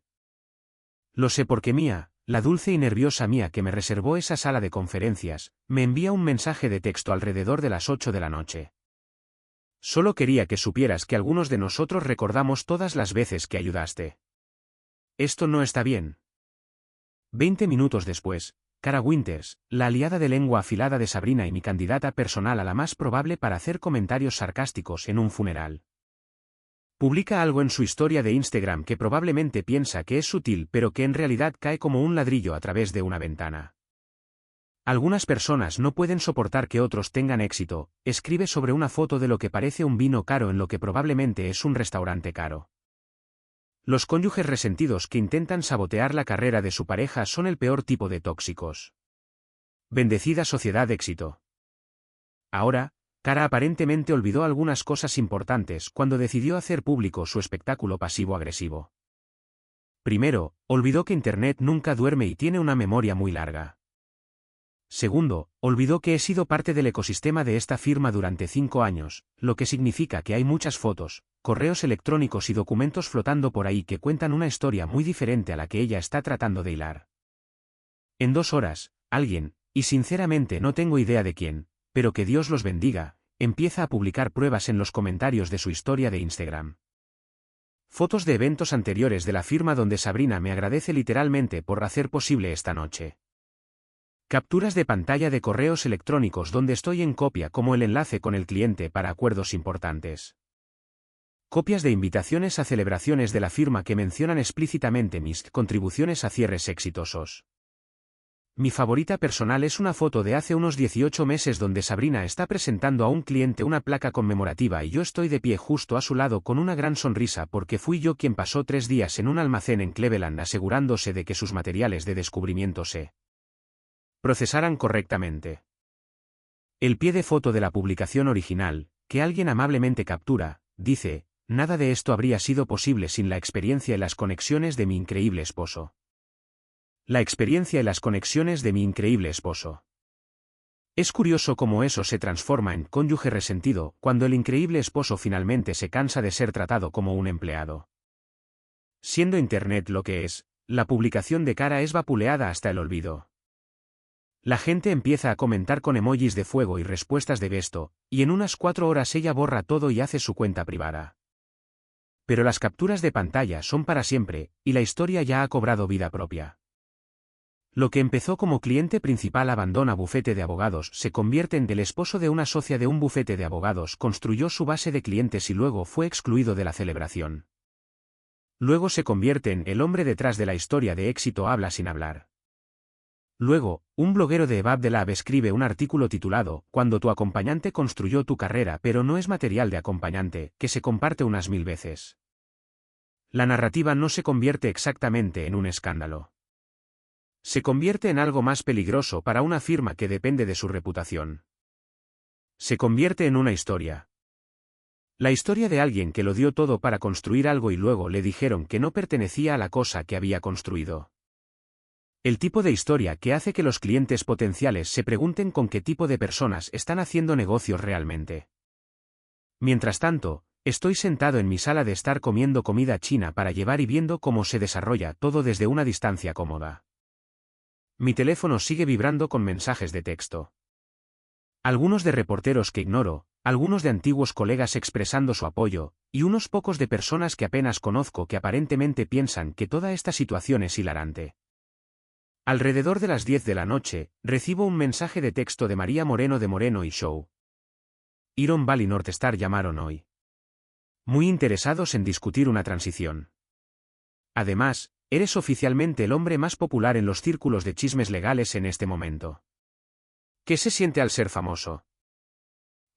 Lo sé porque Mía, la dulce y nerviosa Mía que me reservó esa sala de conferencias, me envía un mensaje de texto alrededor de las 8 de la noche. Solo quería que supieras que algunos de nosotros recordamos todas las veces que ayudaste. Esto no está bien. 20 minutos después, Cara Winters, la aliada de lengua afilada de Sabrina y mi candidata personal a la más probable para hacer comentarios sarcásticos en un funeral. Publica algo en su historia de Instagram que probablemente piensa que es sutil pero que en realidad cae como un ladrillo a través de una ventana. Algunas personas no pueden soportar que otros tengan éxito, escribe sobre una foto de lo que parece un vino caro en lo que probablemente es un restaurante caro. Los cónyuges resentidos que intentan sabotear la carrera de su pareja son el peor tipo de tóxicos. Bendecida sociedad éxito. Ahora, Cara aparentemente olvidó algunas cosas importantes cuando decidió hacer público su espectáculo pasivo-agresivo. Primero, olvidó que Internet nunca duerme y tiene una memoria muy larga. Segundo, olvidó que he sido parte del ecosistema de esta firma durante 5 años, lo que significa que hay muchas fotos, correos electrónicos y documentos flotando por ahí que cuentan una historia muy diferente a la que ella está tratando de hilar. En 2 horas, alguien, y sinceramente no tengo idea de quién, pero que Dios los bendiga, empieza a publicar pruebas en los comentarios de su historia de Instagram. Fotos de eventos anteriores de la firma donde Sabrina me agradece literalmente por hacer posible esta noche. Capturas de pantalla de correos electrónicos donde estoy en copia como el enlace con el cliente para acuerdos importantes. Copias de invitaciones a celebraciones de la firma que mencionan explícitamente mis contribuciones a cierres exitosos. Mi favorita personal es una foto de hace unos 18 meses donde Sabrina está presentando a un cliente una placa conmemorativa y yo estoy de pie justo a su lado con una gran sonrisa porque fui yo quien pasó 3 días en un almacén en Cleveland asegurándose de que sus materiales de descubrimiento se procesaran correctamente. El pie de foto de la publicación original, que alguien amablemente captura, dice, nada de esto habría sido posible sin la experiencia y las conexiones de mi increíble esposo. La experiencia y las conexiones de mi increíble esposo. Es curioso cómo eso se transforma en cónyuge resentido cuando el increíble esposo finalmente se cansa de ser tratado como un empleado. Siendo Internet lo que es, la publicación de cara es vapuleada hasta el olvido. La gente empieza a comentar con emojis de fuego y respuestas de gesto, y en unas 4 horas ella borra todo y hace su cuenta privada. Pero las capturas de pantalla son para siempre, y la historia ya ha cobrado vida propia. Lo que empezó como cliente principal abandona bufete de abogados se convierte en el esposo de una socia de un bufete de abogados, construyó su base de clientes y luego fue excluido de la celebración. Luego se convierte en el hombre detrás de la historia de éxito habla sin hablar. Luego, un bloguero de EBAB de Lab escribe un artículo titulado Cuando tu acompañante construyó tu carrera pero no es material de acompañante, que se comparte unas 1000 veces. La narrativa no se convierte exactamente en un escándalo. Se convierte en algo más peligroso para una firma que depende de su reputación. Se convierte en una historia. La historia de alguien que lo dio todo para construir algo y luego le dijeron que no pertenecía a la cosa que había construido. El tipo de historia que hace que los clientes potenciales se pregunten con qué tipo de personas están haciendo negocios realmente. Mientras tanto, estoy sentado en mi sala de estar comiendo comida china para llevar y viendo cómo se desarrolla todo desde una distancia cómoda. Mi teléfono sigue vibrando con mensajes de texto. Algunos de reporteros que ignoro, algunos de antiguos colegas expresando su apoyo, y unos pocos de personas que apenas conozco que aparentemente piensan que toda esta situación es hilarante. Alrededor de las 10 de la noche, recibo un mensaje de texto de María Moreno de Moreno y Show. Iron Valley Northstar llamaron hoy. Muy interesados en discutir una transición. Además, eres oficialmente el hombre más popular en los círculos de chismes legales en este momento. ¿Qué se siente al ser famoso?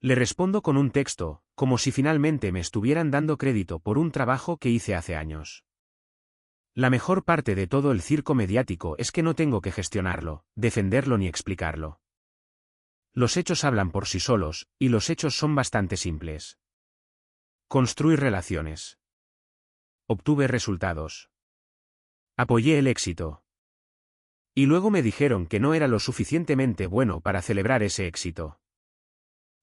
Le respondo con un texto, como si finalmente me estuvieran dando crédito por un trabajo que hice hace años. La mejor parte de todo el circo mediático es que no tengo que gestionarlo, defenderlo ni explicarlo. Los hechos hablan por sí solos, y los hechos son bastante simples. Construir relaciones. Obtuve resultados. Apoyé el éxito. Y luego me dijeron que no era lo suficientemente bueno para celebrar ese éxito.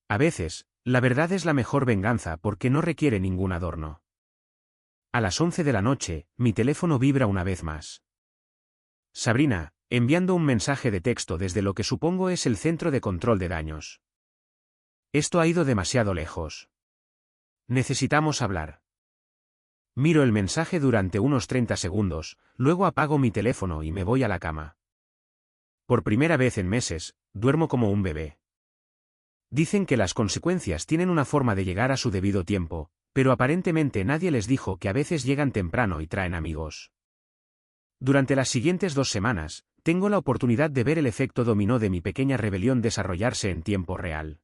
A veces, la verdad es la mejor venganza porque no requiere ningún adorno. A las 11 de la noche, mi teléfono vibra una vez más. Sabrina, enviando un mensaje de texto desde lo que supongo es el centro de control de daños. Esto ha ido demasiado lejos. Necesitamos hablar. Miro el mensaje durante unos 30 segundos, luego apago mi teléfono y me voy a la cama. Por primera vez en meses, duermo como un bebé. Dicen que las consecuencias tienen una forma de llegar a su debido tiempo, pero aparentemente nadie les dijo que a veces llegan temprano y traen amigos. Durante las siguientes 2 semanas, tengo la oportunidad de ver el efecto dominó de mi pequeña rebelión desarrollarse en tiempo real.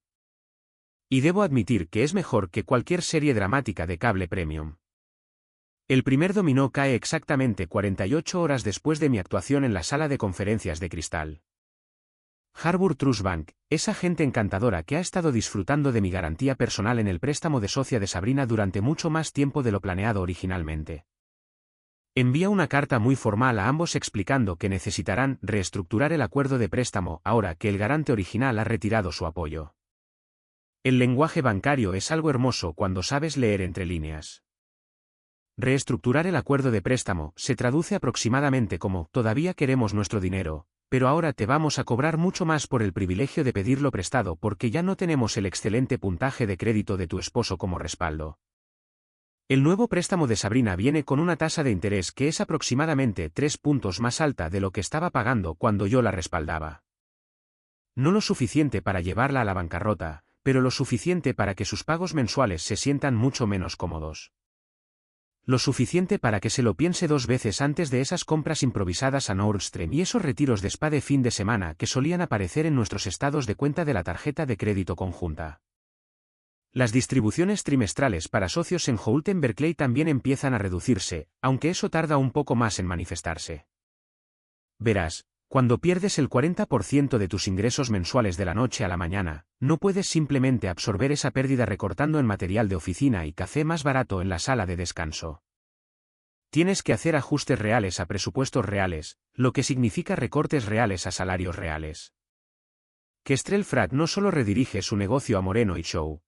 Y debo admitir que es mejor que cualquier serie dramática de cable premium. El primer dominó cae exactamente 48 horas después de mi actuación en la sala de conferencias de cristal. Harbour Trust Bank, esa gente encantadora que ha estado disfrutando de mi garantía personal en el préstamo de socia de Sabrina durante mucho más tiempo de lo planeado originalmente. Envía una carta muy formal a ambos explicando que necesitarán reestructurar el acuerdo de préstamo ahora que el garante original ha retirado su apoyo. El lenguaje bancario es algo hermoso cuando sabes leer entre líneas. Reestructurar el acuerdo de préstamo se traduce aproximadamente como todavía queremos nuestro dinero, pero ahora te vamos a cobrar mucho más por el privilegio de pedirlo prestado porque ya no tenemos el excelente puntaje de crédito de tu esposo como respaldo. El nuevo préstamo de Sabrina viene con una tasa de interés que es aproximadamente 3 puntos más alta de lo que estaba pagando cuando yo la respaldaba. No lo suficiente para llevarla a la bancarrota, pero lo suficiente para que sus pagos mensuales se sientan mucho menos cómodos. Lo suficiente para que se lo piense 2 veces antes de esas compras improvisadas a Nordstrom y esos retiros de spa de fin de semana que solían aparecer en nuestros estados de cuenta de la tarjeta de crédito conjunta. Las distribuciones trimestrales para socios en Houghton Berkeley también empiezan a reducirse, aunque eso tarda un poco más en manifestarse. Verás, cuando pierdes el 40% de tus ingresos mensuales de la noche a la mañana, no puedes simplemente absorber esa pérdida recortando en material de oficina y café más barato en la sala de descanso. Tienes que hacer ajustes reales a presupuestos reales, lo que significa recortes reales a salarios reales. Kestrel Pratt no solo redirige su negocio a Moreno y Shaw.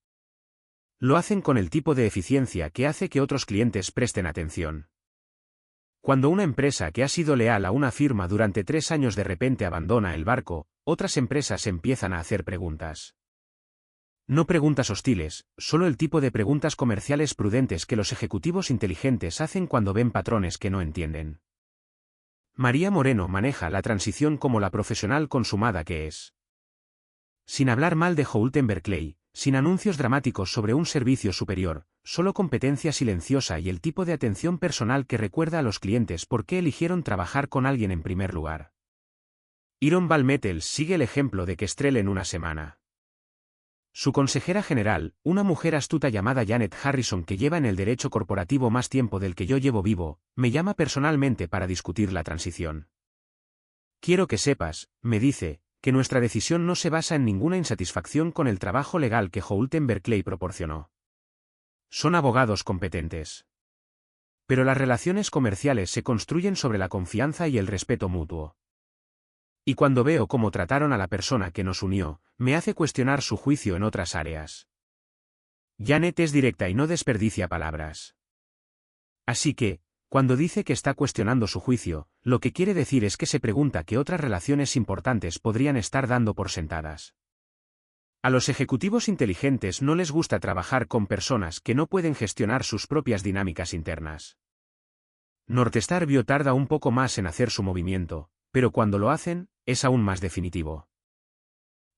Lo hacen con el tipo de eficiencia que hace que otros clientes presten atención. Cuando una empresa que ha sido leal a una firma durante 3 años de repente abandona el barco, otras empresas empiezan a hacer preguntas. No preguntas hostiles, solo el tipo de preguntas comerciales prudentes que los ejecutivos inteligentes hacen cuando ven patrones que no entienden. María Moreno maneja la transición como la profesional consumada que es. Sin hablar mal de Houghton Berkeley, sin anuncios dramáticos sobre un servicio superior, solo competencia silenciosa y el tipo de atención personal que recuerda a los clientes por qué eligieron trabajar con alguien en primer lugar. Iron Ballmetals sigue el ejemplo de Kestrel en una semana. Su consejera general, una mujer astuta llamada Janet Harrison que lleva en el derecho corporativo más tiempo del que yo llevo vivo, me llama personalmente para discutir la transición. Quiero que sepas, me dice, que nuestra decisión no se basa en ninguna insatisfacción con el trabajo legal que Houghton Berkeley proporcionó. Son abogados competentes. Pero las relaciones comerciales se construyen sobre la confianza y el respeto mutuo. Y cuando veo cómo trataron a la persona que nos unió, me hace cuestionar su juicio en otras áreas. Janet es directa y no desperdicia palabras. Así que, cuando dice que está cuestionando su juicio, lo que quiere decir es que se pregunta qué otras relaciones importantes podrían estar dando por sentadas. A los ejecutivos inteligentes no les gusta trabajar con personas que no pueden gestionar sus propias dinámicas internas. Northstar Bio tarda un poco más en hacer su movimiento, pero cuando lo hacen, es aún más definitivo.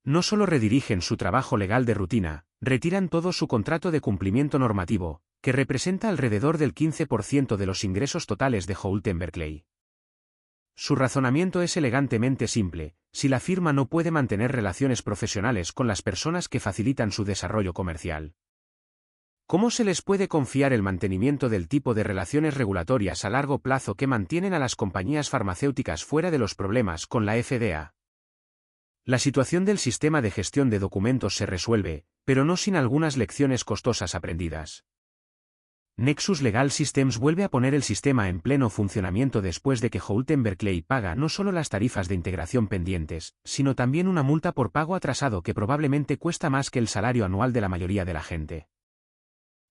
No solo redirigen su trabajo legal de rutina, retiran todo su contrato de cumplimiento normativo, que representa alrededor del 15% de los ingresos totales de Houghton Berkeley. Su razonamiento es elegantemente simple: si la firma no puede mantener relaciones profesionales con las personas que facilitan su desarrollo comercial, ¿cómo se les puede confiar el mantenimiento del tipo de relaciones regulatorias a largo plazo que mantienen a las compañías farmacéuticas fuera de los problemas con la FDA? La situación del sistema de gestión de documentos se resuelve, pero no sin algunas lecciones costosas aprendidas. Nexus Legal Systems vuelve a poner el sistema en pleno funcionamiento después de que Houghton Berkeley paga no solo las tarifas de integración pendientes, sino también una multa por pago atrasado que probablemente cuesta más que el salario anual de la mayoría de la gente.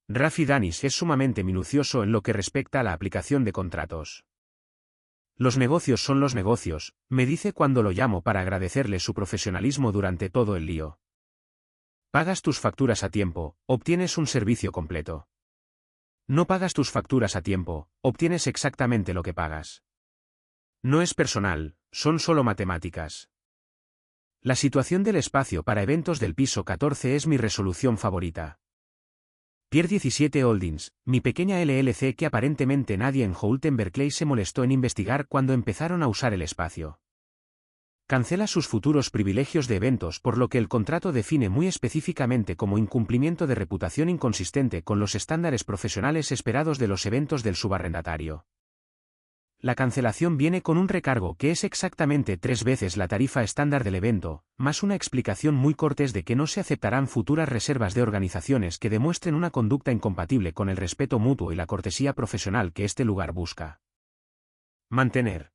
Rafi Danis es sumamente minucioso en lo que respecta a la aplicación de contratos. Los negocios son los negocios, me dice cuando lo llamo para agradecerle su profesionalismo durante todo el lío. Pagas tus facturas a tiempo, obtienes un servicio completo. No pagas tus facturas a tiempo, obtienes exactamente lo que pagas. No es personal, son solo matemáticas. La situación del espacio para eventos del piso 14 es mi resolución favorita. Pier 17 Holdings, mi pequeña LLC que aparentemente nadie en Houghton Berkeley se molestó en investigar cuando empezaron a usar el espacio. Cancela sus futuros privilegios de eventos por lo que el contrato define muy específicamente como incumplimiento de reputación inconsistente con los estándares profesionales esperados de los eventos del subarrendatario. La cancelación viene con un recargo que es exactamente 3 veces la tarifa estándar del evento, más una explicación muy cortés de que no se aceptarán futuras reservas de organizaciones que demuestren una conducta incompatible con el respeto mutuo y la cortesía profesional que este lugar busca. Mantener.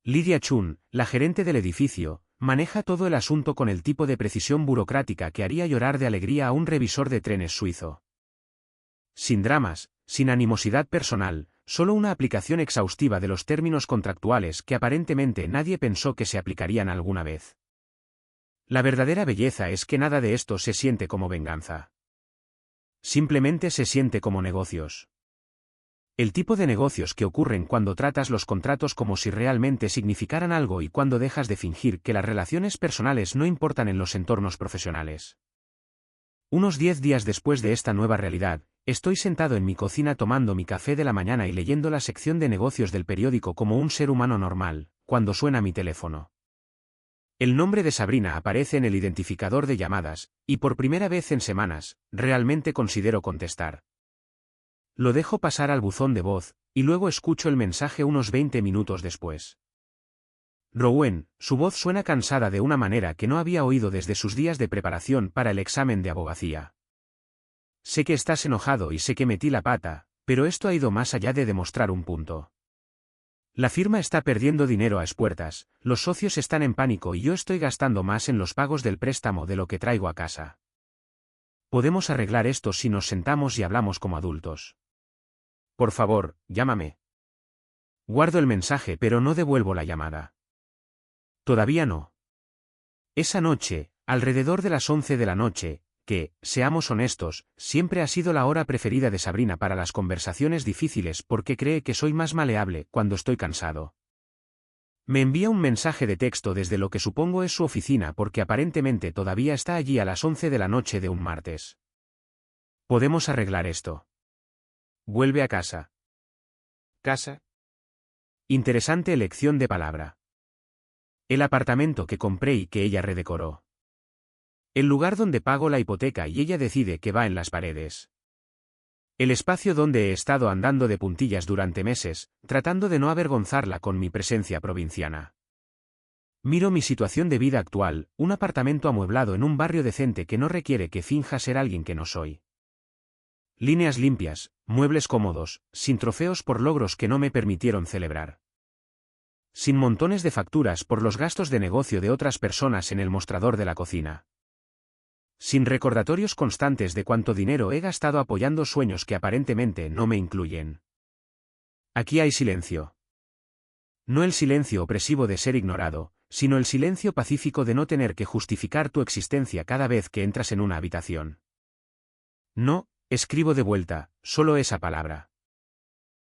Lydia Chun, la gerente del edificio, maneja todo el asunto con el tipo de precisión burocrática que haría llorar de alegría a un revisor de trenes suizo. Sin dramas, sin animosidad personal, solo una aplicación exhaustiva de los términos contractuales que aparentemente nadie pensó que se aplicarían alguna vez. La verdadera belleza es que nada de esto se siente como venganza. Simplemente se siente como negocios. El tipo de negocios que ocurren cuando tratas los contratos como si realmente significaran algo y cuando dejas de fingir que las relaciones personales no importan en los entornos profesionales. Unos 10 días después de esta nueva realidad, estoy sentado en mi cocina tomando mi café de la mañana y leyendo la sección de negocios del periódico como un ser humano normal, cuando suena mi teléfono. El nombre de Sabrina aparece en el identificador de llamadas, y por primera vez en semanas, realmente considero contestar. Lo dejo pasar al buzón de voz, y luego escucho el mensaje unos 20 minutos después. Rowen, su voz suena cansada de una manera que no había oído desde sus días de preparación para el examen de abogacía. Sé que estás enojado y sé que metí la pata, pero esto ha ido más allá de demostrar un punto. La firma está perdiendo dinero a espuertas, los socios están en pánico y yo estoy gastando más en los pagos del préstamo de lo que traigo a casa. Podemos arreglar esto si nos sentamos y hablamos como adultos. Por favor, llámame. Guardo el mensaje pero no devuelvo la llamada. Todavía no. Esa noche, alrededor de las 11 de la noche, que, seamos honestos, siempre ha sido la hora preferida de Sabrina para las conversaciones difíciles porque cree que soy más maleable cuando estoy cansado. Me envía un mensaje de texto desde lo que supongo es su oficina porque aparentemente todavía está allí a las 11 de la noche de un martes. Podemos arreglar esto. Vuelve a casa. ¿Casa? Interesante elección de palabra. El apartamento que compré y que ella redecoró. El lugar donde pago la hipoteca y ella decide que va en las paredes. El espacio donde he estado andando de puntillas durante meses, tratando de no avergonzarla con mi presencia provinciana. Miro mi situación de vida actual, un apartamento amueblado en un barrio decente que no requiere que finja ser alguien que no soy. Líneas limpias, muebles cómodos, sin trofeos por logros que no me permitieron celebrar. Sin montones de facturas por los gastos de negocio de otras personas en el mostrador de la cocina. Sin recordatorios constantes de cuánto dinero he gastado apoyando sueños que aparentemente no me incluyen. Aquí hay silencio. No el silencio opresivo de ser ignorado, sino el silencio pacífico de no tener que justificar tu existencia cada vez que entras en una habitación. No, escribo de vuelta, solo esa palabra.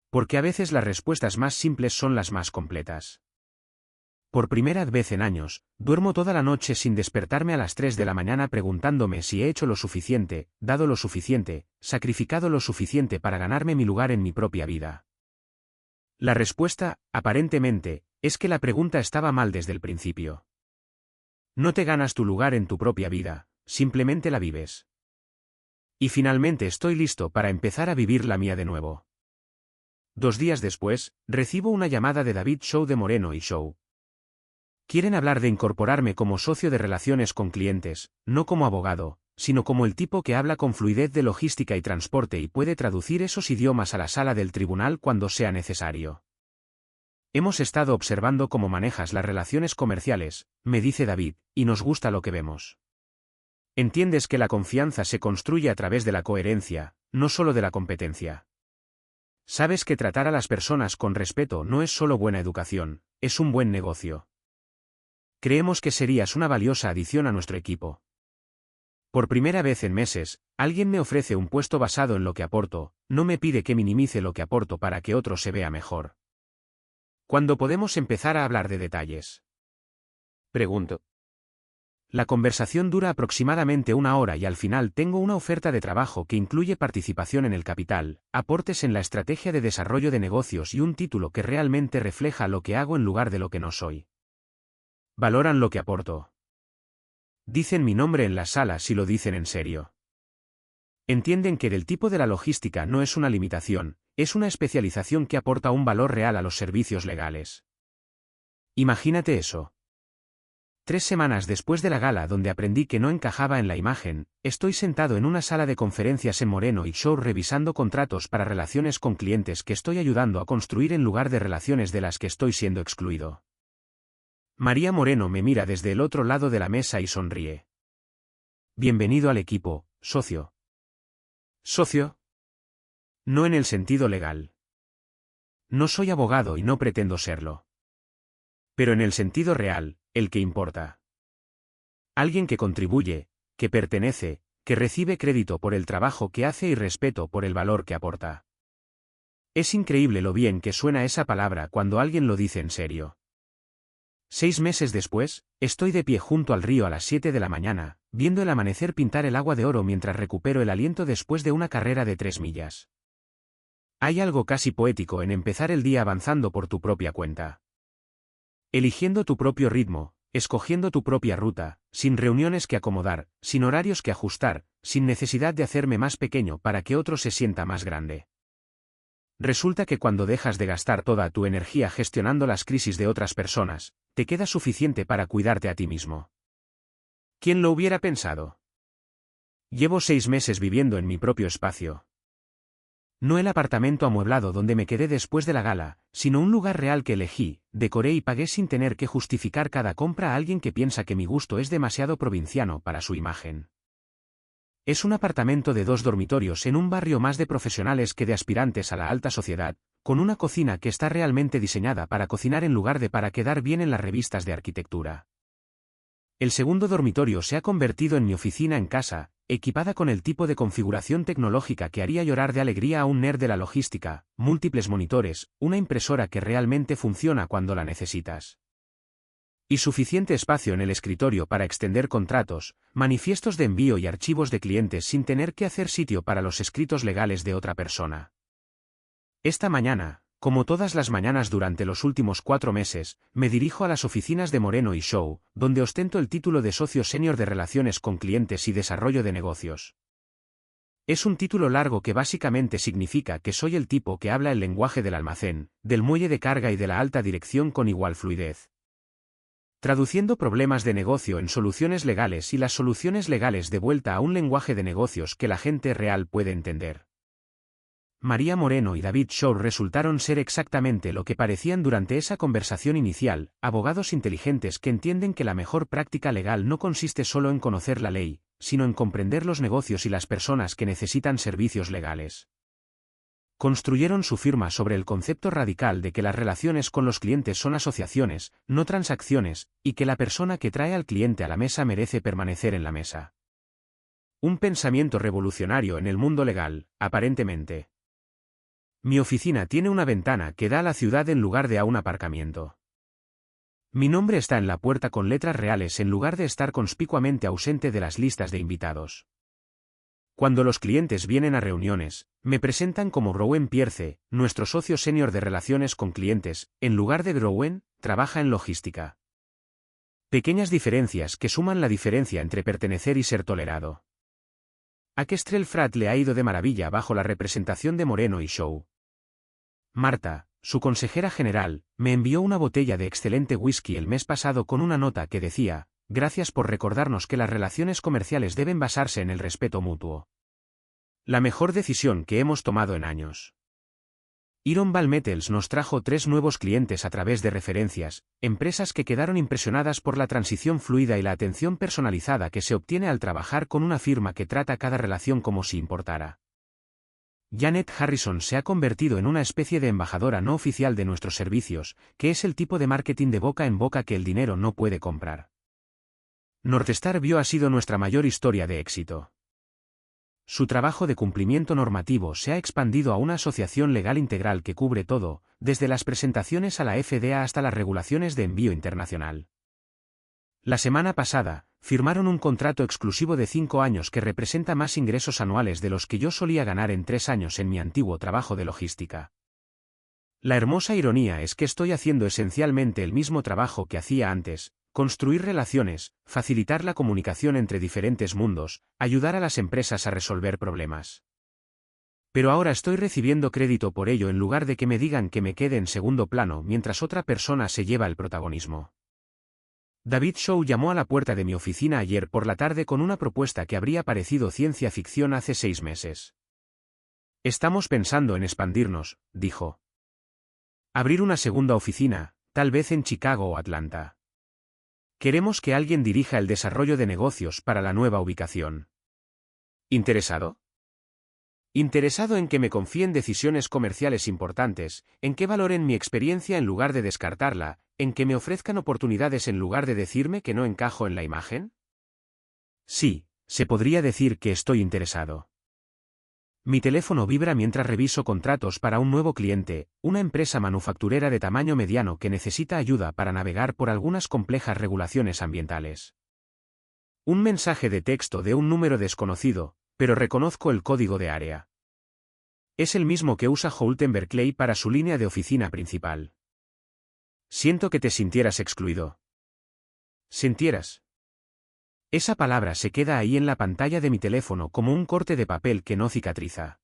Porque a veces las respuestas más simples son las más completas. Por primera vez en años, duermo toda la noche sin despertarme a las 3 de la mañana preguntándome si he hecho lo suficiente, dado lo suficiente, sacrificado lo suficiente para ganarme mi lugar en mi propia vida. La respuesta, aparentemente, es que la pregunta estaba mal desde el principio. No te ganas tu lugar en tu propia vida, simplemente la vives. Y finalmente estoy listo para empezar a vivir la mía de nuevo. 2 días después, recibo una llamada de David Shaw de Moreno y Shaw. Quieren hablar de incorporarme como socio de relaciones con clientes, no como abogado, sino como el tipo que habla con fluidez de logística y transporte y puede traducir esos idiomas a la sala del tribunal cuando sea necesario. Hemos estado observando cómo manejas las relaciones comerciales, me dice David, y nos gusta lo que vemos. Entiendes que la confianza se construye a través de la coherencia, no solo de la competencia. Sabes que tratar a las personas con respeto no es solo buena educación, es un buen negocio. Creemos que serías una valiosa adición a nuestro equipo. Por primera vez en meses, alguien me ofrece un puesto basado en lo que aporto, no me pide que minimice lo que aporto para que otro se vea mejor. ¿Cuándo podemos empezar a hablar de detalles? Pregunto. La conversación dura aproximadamente 1 hora y al final tengo una oferta de trabajo que incluye participación en el capital, aportes en la estrategia de desarrollo de negocios y un título que realmente refleja lo que hago en lugar de lo que no soy. Valoran lo que aporto. Dicen mi nombre en la sala si lo dicen en serio. Entienden que el tipo de la logística no es una limitación, es una especialización que aporta un valor real a los servicios legales. Imagínate eso. 3 semanas después de la gala donde aprendí que no encajaba en la imagen, estoy sentado en una sala de conferencias en Moreno y Show revisando contratos para relaciones con clientes que estoy ayudando a construir en lugar de relaciones de las que estoy siendo excluido. María Moreno me mira desde el otro lado de la mesa y sonríe. Bienvenido al equipo, socio. ¿Socio? No en el sentido legal. No soy abogado y no pretendo serlo. Pero en el sentido real, el que importa. Alguien que contribuye, que pertenece, que recibe crédito por el trabajo que hace y respeto por el valor que aporta. Es increíble lo bien que suena esa palabra cuando alguien lo dice en serio. 6 meses después, estoy de pie junto al río a las 7 de la mañana, viendo el amanecer pintar el agua de oro mientras recupero el aliento después de una carrera de 3 millas. Hay algo casi poético en empezar el día avanzando por tu propia cuenta. Eligiendo tu propio ritmo, escogiendo tu propia ruta, sin reuniones que acomodar, sin horarios que ajustar, sin necesidad de hacerme más pequeño para que otro se sienta más grande. Resulta que cuando dejas de gastar toda tu energía gestionando las crisis de otras personas, te queda suficiente para cuidarte a ti mismo. ¿Quién lo hubiera pensado? Llevo 6 meses viviendo en mi propio espacio. No el apartamento amueblado donde me quedé después de la gala, sino un lugar real que elegí, decoré y pagué sin tener que justificar cada compra a alguien que piensa que mi gusto es demasiado provinciano para su imagen. Es un apartamento de 2 dormitorios en un barrio más de profesionales que de aspirantes a la alta sociedad, con una cocina que está realmente diseñada para cocinar en lugar de para quedar bien en las revistas de arquitectura. El segundo dormitorio se ha convertido en mi oficina en casa, equipada con el tipo de configuración tecnológica que haría llorar de alegría a un nerd de la logística, múltiples monitores, una impresora que realmente funciona cuando la necesitas. Y suficiente espacio en el escritorio para extender contratos, manifiestos de envío y archivos de clientes sin tener que hacer sitio para los escritos legales de otra persona. Esta mañana, como todas las mañanas durante los últimos 4 meses, me dirijo a las oficinas de Moreno y Show, donde ostento el título de socio senior de relaciones con clientes y desarrollo de negocios. Es un título largo que básicamente significa que soy el tipo que habla el lenguaje del almacén, del muelle de carga y de la alta dirección con igual fluidez. Traduciendo problemas de negocio en soluciones legales y las soluciones legales de vuelta a un lenguaje de negocios que la gente real puede entender. María Moreno y David Shaw resultaron ser exactamente lo que parecían durante esa conversación inicial, abogados inteligentes que entienden que la mejor práctica legal no consiste solo en conocer la ley, sino en comprender los negocios y las personas que necesitan servicios legales. Construyeron su firma sobre el concepto radical de que las relaciones con los clientes son asociaciones, no transacciones, y que la persona que trae al cliente a la mesa merece permanecer en la mesa. Un pensamiento revolucionario en el mundo legal, aparentemente. Mi oficina tiene una ventana que da a la ciudad en lugar de a un aparcamiento. Mi nombre está en la puerta con letras reales en lugar de estar conspicuamente ausente de las listas de invitados. Cuando los clientes vienen a reuniones, me presentan como Rowen Pierce, nuestro socio senior de relaciones con clientes, en lugar de Rowen, trabaja en logística. Pequeñas diferencias que suman la diferencia entre pertenecer y ser tolerado. A Kestrel Frat le ha ido de maravilla bajo la representación de Moreno y Shaw. Marta, su consejera general, me envió una botella de excelente whisky el mes pasado con una nota que decía: gracias por recordarnos que las relaciones comerciales deben basarse en el respeto mutuo. La mejor decisión que hemos tomado en años. Iron Ball Metals nos trajo 3 nuevos clientes a través de referencias, empresas que quedaron impresionadas por la transición fluida y la atención personalizada que se obtiene al trabajar con una firma que trata cada relación como si importara. Janet Harrison se ha convertido en una especie de embajadora no oficial de nuestros servicios, que es el tipo de marketing de boca en boca que el dinero no puede comprar. Northstar Bio ha sido nuestra mayor historia de éxito. Su trabajo de cumplimiento normativo se ha expandido a una asociación legal integral que cubre todo, desde las presentaciones a la FDA hasta las regulaciones de envío internacional. La semana pasada, firmaron un contrato exclusivo de 5 años que representa más ingresos anuales de los que yo solía ganar en 3 años en mi antiguo trabajo de logística. La hermosa ironía es que estoy haciendo esencialmente el mismo trabajo que hacía antes: construir relaciones, facilitar la comunicación entre diferentes mundos, ayudar a las empresas a resolver problemas. Pero ahora estoy recibiendo crédito por ello en lugar de que me digan que me quede en segundo plano mientras otra persona se lleva el protagonismo. David Shaw llamó a la puerta de mi oficina ayer por la tarde con una propuesta que habría parecido ciencia ficción hace 6 meses. Estamos pensando en expandirnos, dijo. Abrir una segunda oficina, tal vez en Chicago o Atlanta. Queremos que alguien dirija el desarrollo de negocios para la nueva ubicación. ¿Interesado? Interesado en que me confíen decisiones comerciales importantes, en que valoren mi experiencia en lugar de descartarla, en que me ofrezcan oportunidades en lugar de decirme que no encajo en la imagen? Sí, se podría decir que estoy interesado. Mi teléfono vibra mientras reviso contratos para un nuevo cliente, una empresa manufacturera de tamaño mediano que necesita ayuda para navegar por algunas complejas regulaciones ambientales. Un mensaje de texto de un número desconocido, pero reconozco el código de área. Es el mismo que usa Holt en Berkeley para su línea de oficina principal. Siento que te sintieras excluido. ¿Sintieras? Esa palabra se queda ahí en la pantalla de mi teléfono como un corte de papel que no cicatriza.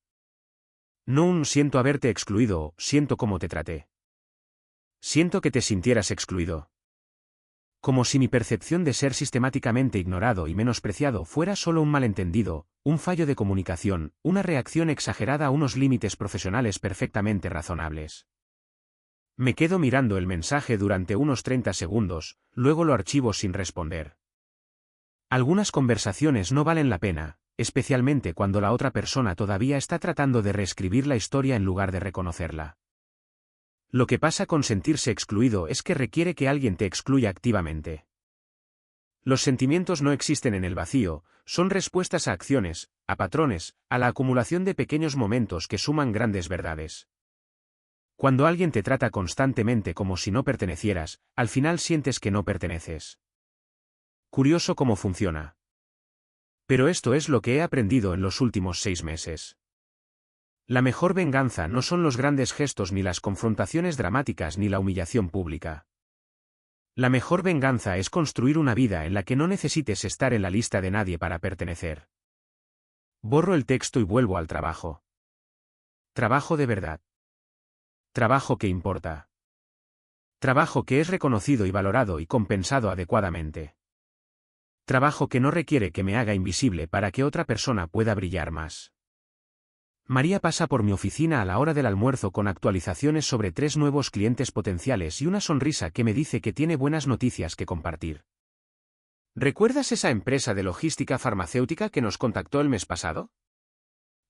No un siento haberte excluido, siento cómo te traté. Siento que te sintieras excluido. Como si mi percepción de ser sistemáticamente ignorado y menospreciado fuera solo un malentendido, un fallo de comunicación, una reacción exagerada a unos límites profesionales perfectamente razonables. Me quedo mirando el mensaje durante unos 30 segundos, luego lo archivo sin responder. Algunas conversaciones no valen la pena, especialmente cuando la otra persona todavía está tratando de reescribir la historia en lugar de reconocerla. Lo que pasa con sentirse excluido es que requiere que alguien te excluya activamente. Los sentimientos no existen en el vacío, son respuestas a acciones, a patrones, a la acumulación de pequeños momentos que suman grandes verdades. Cuando alguien te trata constantemente como si no pertenecieras, al final sientes que no perteneces. Curioso cómo funciona. Pero esto es lo que he aprendido en los últimos 6 meses. La mejor venganza no son los grandes gestos ni las confrontaciones dramáticas ni la humillación pública. La mejor venganza es construir una vida en la que no necesites estar en la lista de nadie para pertenecer. Borro el texto y vuelvo al trabajo. Trabajo de verdad. Trabajo que importa. Trabajo que es reconocido y valorado y compensado adecuadamente. Trabajo que no requiere que me haga invisible para que otra persona pueda brillar más. María pasa por mi oficina a la hora del almuerzo con actualizaciones sobre 3 nuevos clientes potenciales y una sonrisa que me dice que tiene buenas noticias que compartir. ¿Recuerdas esa empresa de logística farmacéutica que nos contactó el mes pasado?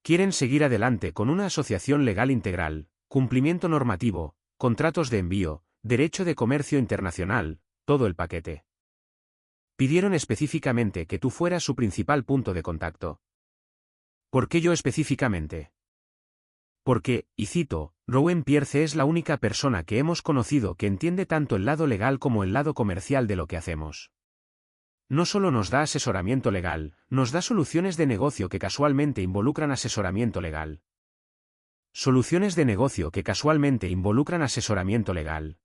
Quieren seguir adelante con una asociación legal integral, cumplimiento normativo, contratos de envío, derecho de comercio internacional, todo el paquete. Pidieron específicamente que tú fueras su principal punto de contacto. ¿Por qué yo específicamente? Porque, y cito, Rowan Pierce es la única persona que hemos conocido que entiende tanto el lado legal como el lado comercial de lo que hacemos. No solo nos da asesoramiento legal, nos da soluciones de negocio que casualmente involucran asesoramiento legal. Soluciones de negocio que casualmente involucran asesoramiento legal.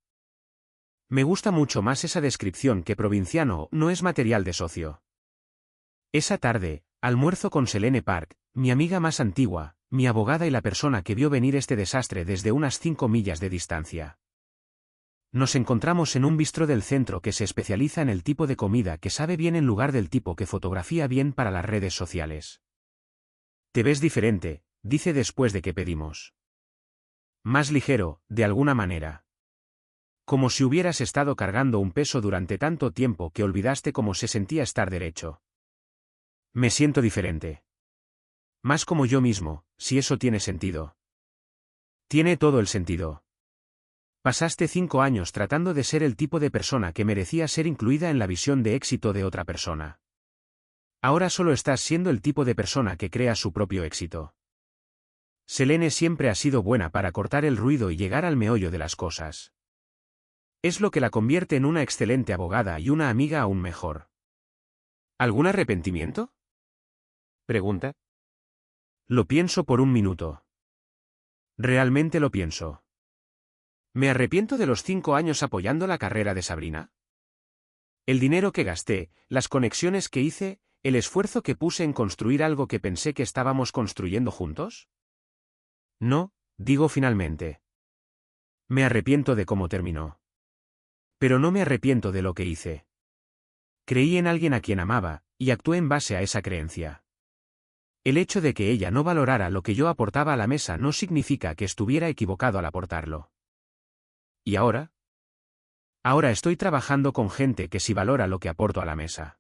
Me gusta mucho más esa descripción que provinciano no es material de socio. Esa tarde, almuerzo con Selene Park, mi amiga más antigua, mi abogada y la persona que vio venir este desastre desde unas 5 millas de distancia. Nos encontramos en un bistró del centro que se especializa en el tipo de comida que sabe bien en lugar del tipo que fotografía bien para las redes sociales. Te ves diferente, dice después de que pedimos. Más ligero, de alguna manera. Como si hubieras estado cargando un peso durante tanto tiempo que olvidaste cómo se sentía estar derecho. Me siento diferente. Más como yo mismo, si eso tiene sentido. Tiene todo el sentido. Pasaste 5 años tratando de ser el tipo de persona que merecía ser incluida en la visión de éxito de otra persona. Ahora solo estás siendo el tipo de persona que crea su propio éxito. Selene siempre ha sido buena para cortar el ruido y llegar al meollo de las cosas. Es lo que la convierte en una excelente abogada y una amiga aún mejor. ¿Algún arrepentimiento? Pregunta. Lo pienso por un minuto. Realmente lo pienso. ¿Me arrepiento de los 5 años apoyando la carrera de Sabrina? El dinero que gasté, las conexiones que hice, el esfuerzo que puse en construir algo que pensé que estábamos construyendo juntos? No, digo finalmente. Me arrepiento de cómo terminó. Pero no me arrepiento de lo que hice. Creí en alguien a quien amaba, y actué en base a esa creencia. El hecho de que ella no valorara lo que yo aportaba a la mesa no significa que estuviera equivocado al aportarlo. ¿Y ahora? Ahora estoy trabajando con gente que sí valora lo que aporto a la mesa.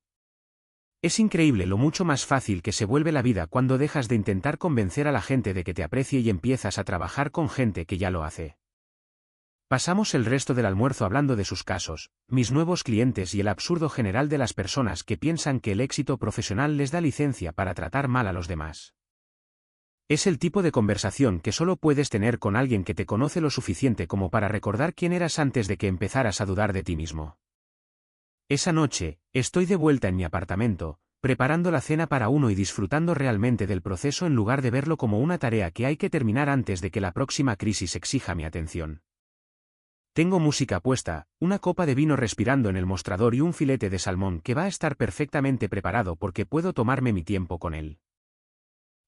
Es increíble lo mucho más fácil que se vuelve la vida cuando dejas de intentar convencer a la gente de que te aprecie y empiezas a trabajar con gente que ya lo hace. Pasamos el resto del almuerzo hablando de sus casos, mis nuevos clientes y el absurdo general de las personas que piensan que el éxito profesional les da licencia para tratar mal a los demás. Es el tipo de conversación que solo puedes tener con alguien que te conoce lo suficiente como para recordar quién eras antes de que empezaras a dudar de ti mismo. Esa noche, estoy de vuelta en mi apartamento, preparando la cena para uno y disfrutando realmente del proceso en lugar de verlo como una tarea que hay que terminar antes de que la próxima crisis exija mi atención. Tengo música puesta, una copa de vino respirando en el mostrador y un filete de salmón que va a estar perfectamente preparado porque puedo tomarme mi tiempo con él.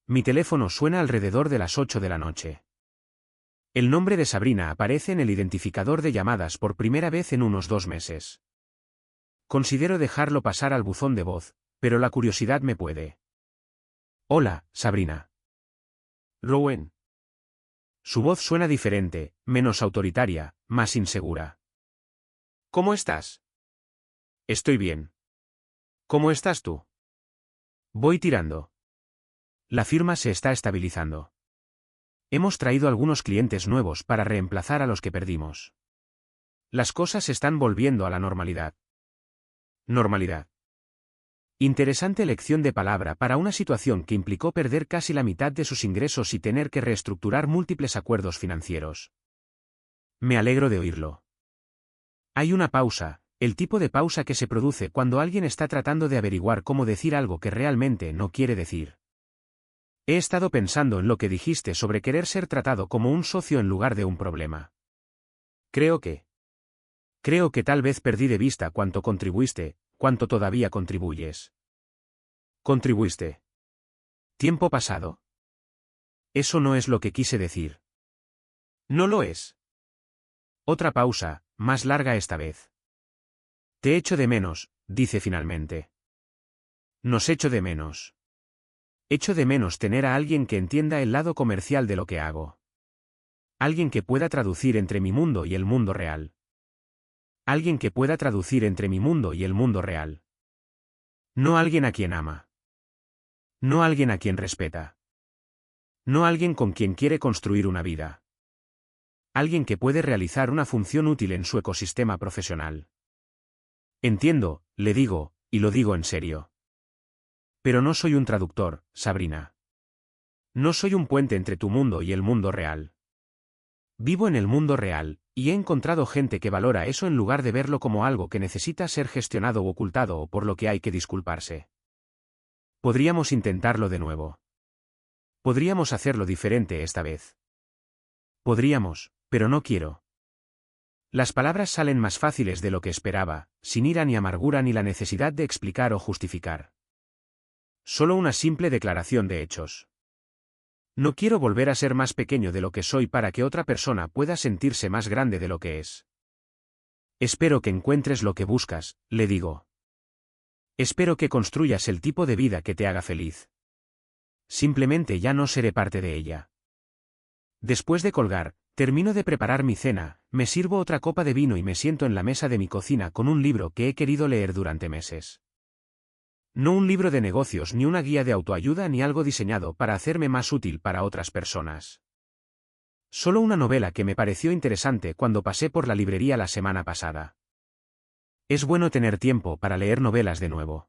Mi teléfono suena alrededor de las 8 de la noche. El nombre de Sabrina aparece en el identificador de llamadas por primera vez en unos 2 meses. Considero dejarlo pasar al buzón de voz, pero la curiosidad me puede. Hola, Sabrina. Rowan. Su voz suena diferente, menos autoritaria, más insegura. ¿Cómo estás? Estoy bien. ¿Cómo estás tú? Voy tirando. La firma se está estabilizando. Hemos traído algunos clientes nuevos para reemplazar a los que perdimos. Las cosas están volviendo a la normalidad. Normalidad. Interesante elección de palabra para una situación que implicó perder casi la mitad de sus ingresos y tener que reestructurar múltiples acuerdos financieros. Me alegro de oírlo. Hay una pausa, el tipo de pausa que se produce cuando alguien está tratando de averiguar cómo decir algo que realmente no quiere decir. He estado pensando en lo que dijiste sobre querer ser tratado como un socio en lugar de un problema. Creo que tal vez perdí de vista cuánto contribuiste, cuánto todavía contribuyes. Contribuiste. Tiempo pasado. Eso no es lo que quise decir. No lo es. Otra pausa, más larga esta vez. Te echo de menos, dice finalmente. Nos echo de menos. Echo de menos tener a alguien que entienda el lado comercial de lo que hago. Alguien que pueda traducir entre mi mundo y el mundo real. Alguien que pueda traducir entre mi mundo y el mundo real. No alguien a quien ama. No alguien a quien respeta. No alguien con quien quiere construir una vida. Alguien que puede realizar una función útil en su ecosistema profesional. Entiendo, le digo, y lo digo en serio. Pero no soy un traductor, Sabrina. No soy un puente entre tu mundo y el mundo real. Vivo en el mundo real, y he encontrado gente que valora eso en lugar de verlo como algo que necesita ser gestionado o ocultado o por lo que hay que disculparse. Podríamos intentarlo de nuevo. Podríamos hacerlo diferente esta vez. Podríamos, pero no quiero. Las palabras salen más fáciles de lo que esperaba, sin ira ni amargura ni la necesidad de explicar o justificar. Solo una simple declaración de hechos. No quiero volver a ser más pequeño de lo que soy para que otra persona pueda sentirse más grande de lo que es. Espero que encuentres lo que buscas, le digo. Espero que construyas el tipo de vida que te haga feliz. Simplemente ya no seré parte de ella. Después de colgar, termino de preparar mi cena, me sirvo otra copa de vino y me siento en la mesa de mi cocina con un libro que he querido leer durante meses. No un libro de negocios ni una guía de autoayuda ni algo diseñado para hacerme más útil para otras personas. Solo una novela que me pareció interesante cuando pasé por la librería la semana pasada. Es bueno tener tiempo para leer novelas de nuevo.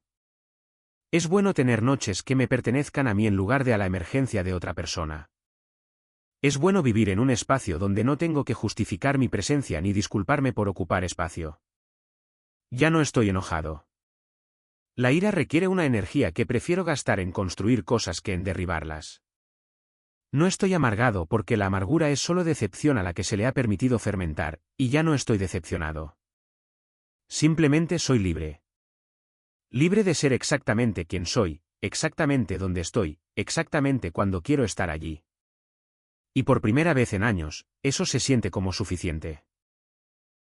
Es bueno tener noches que me pertenezcan a mí en lugar de a la emergencia de otra persona. Es bueno vivir en un espacio donde no tengo que justificar mi presencia ni disculparme por ocupar espacio. Ya no estoy enojado. La ira requiere una energía que prefiero gastar en construir cosas que en derribarlas. No estoy amargado porque la amargura es solo decepción a la que se le ha permitido fermentar, y ya no estoy decepcionado. Simplemente soy libre. Libre de ser exactamente quien soy, exactamente donde estoy, exactamente cuando quiero estar allí. Y por primera vez en años, eso se siente como suficiente.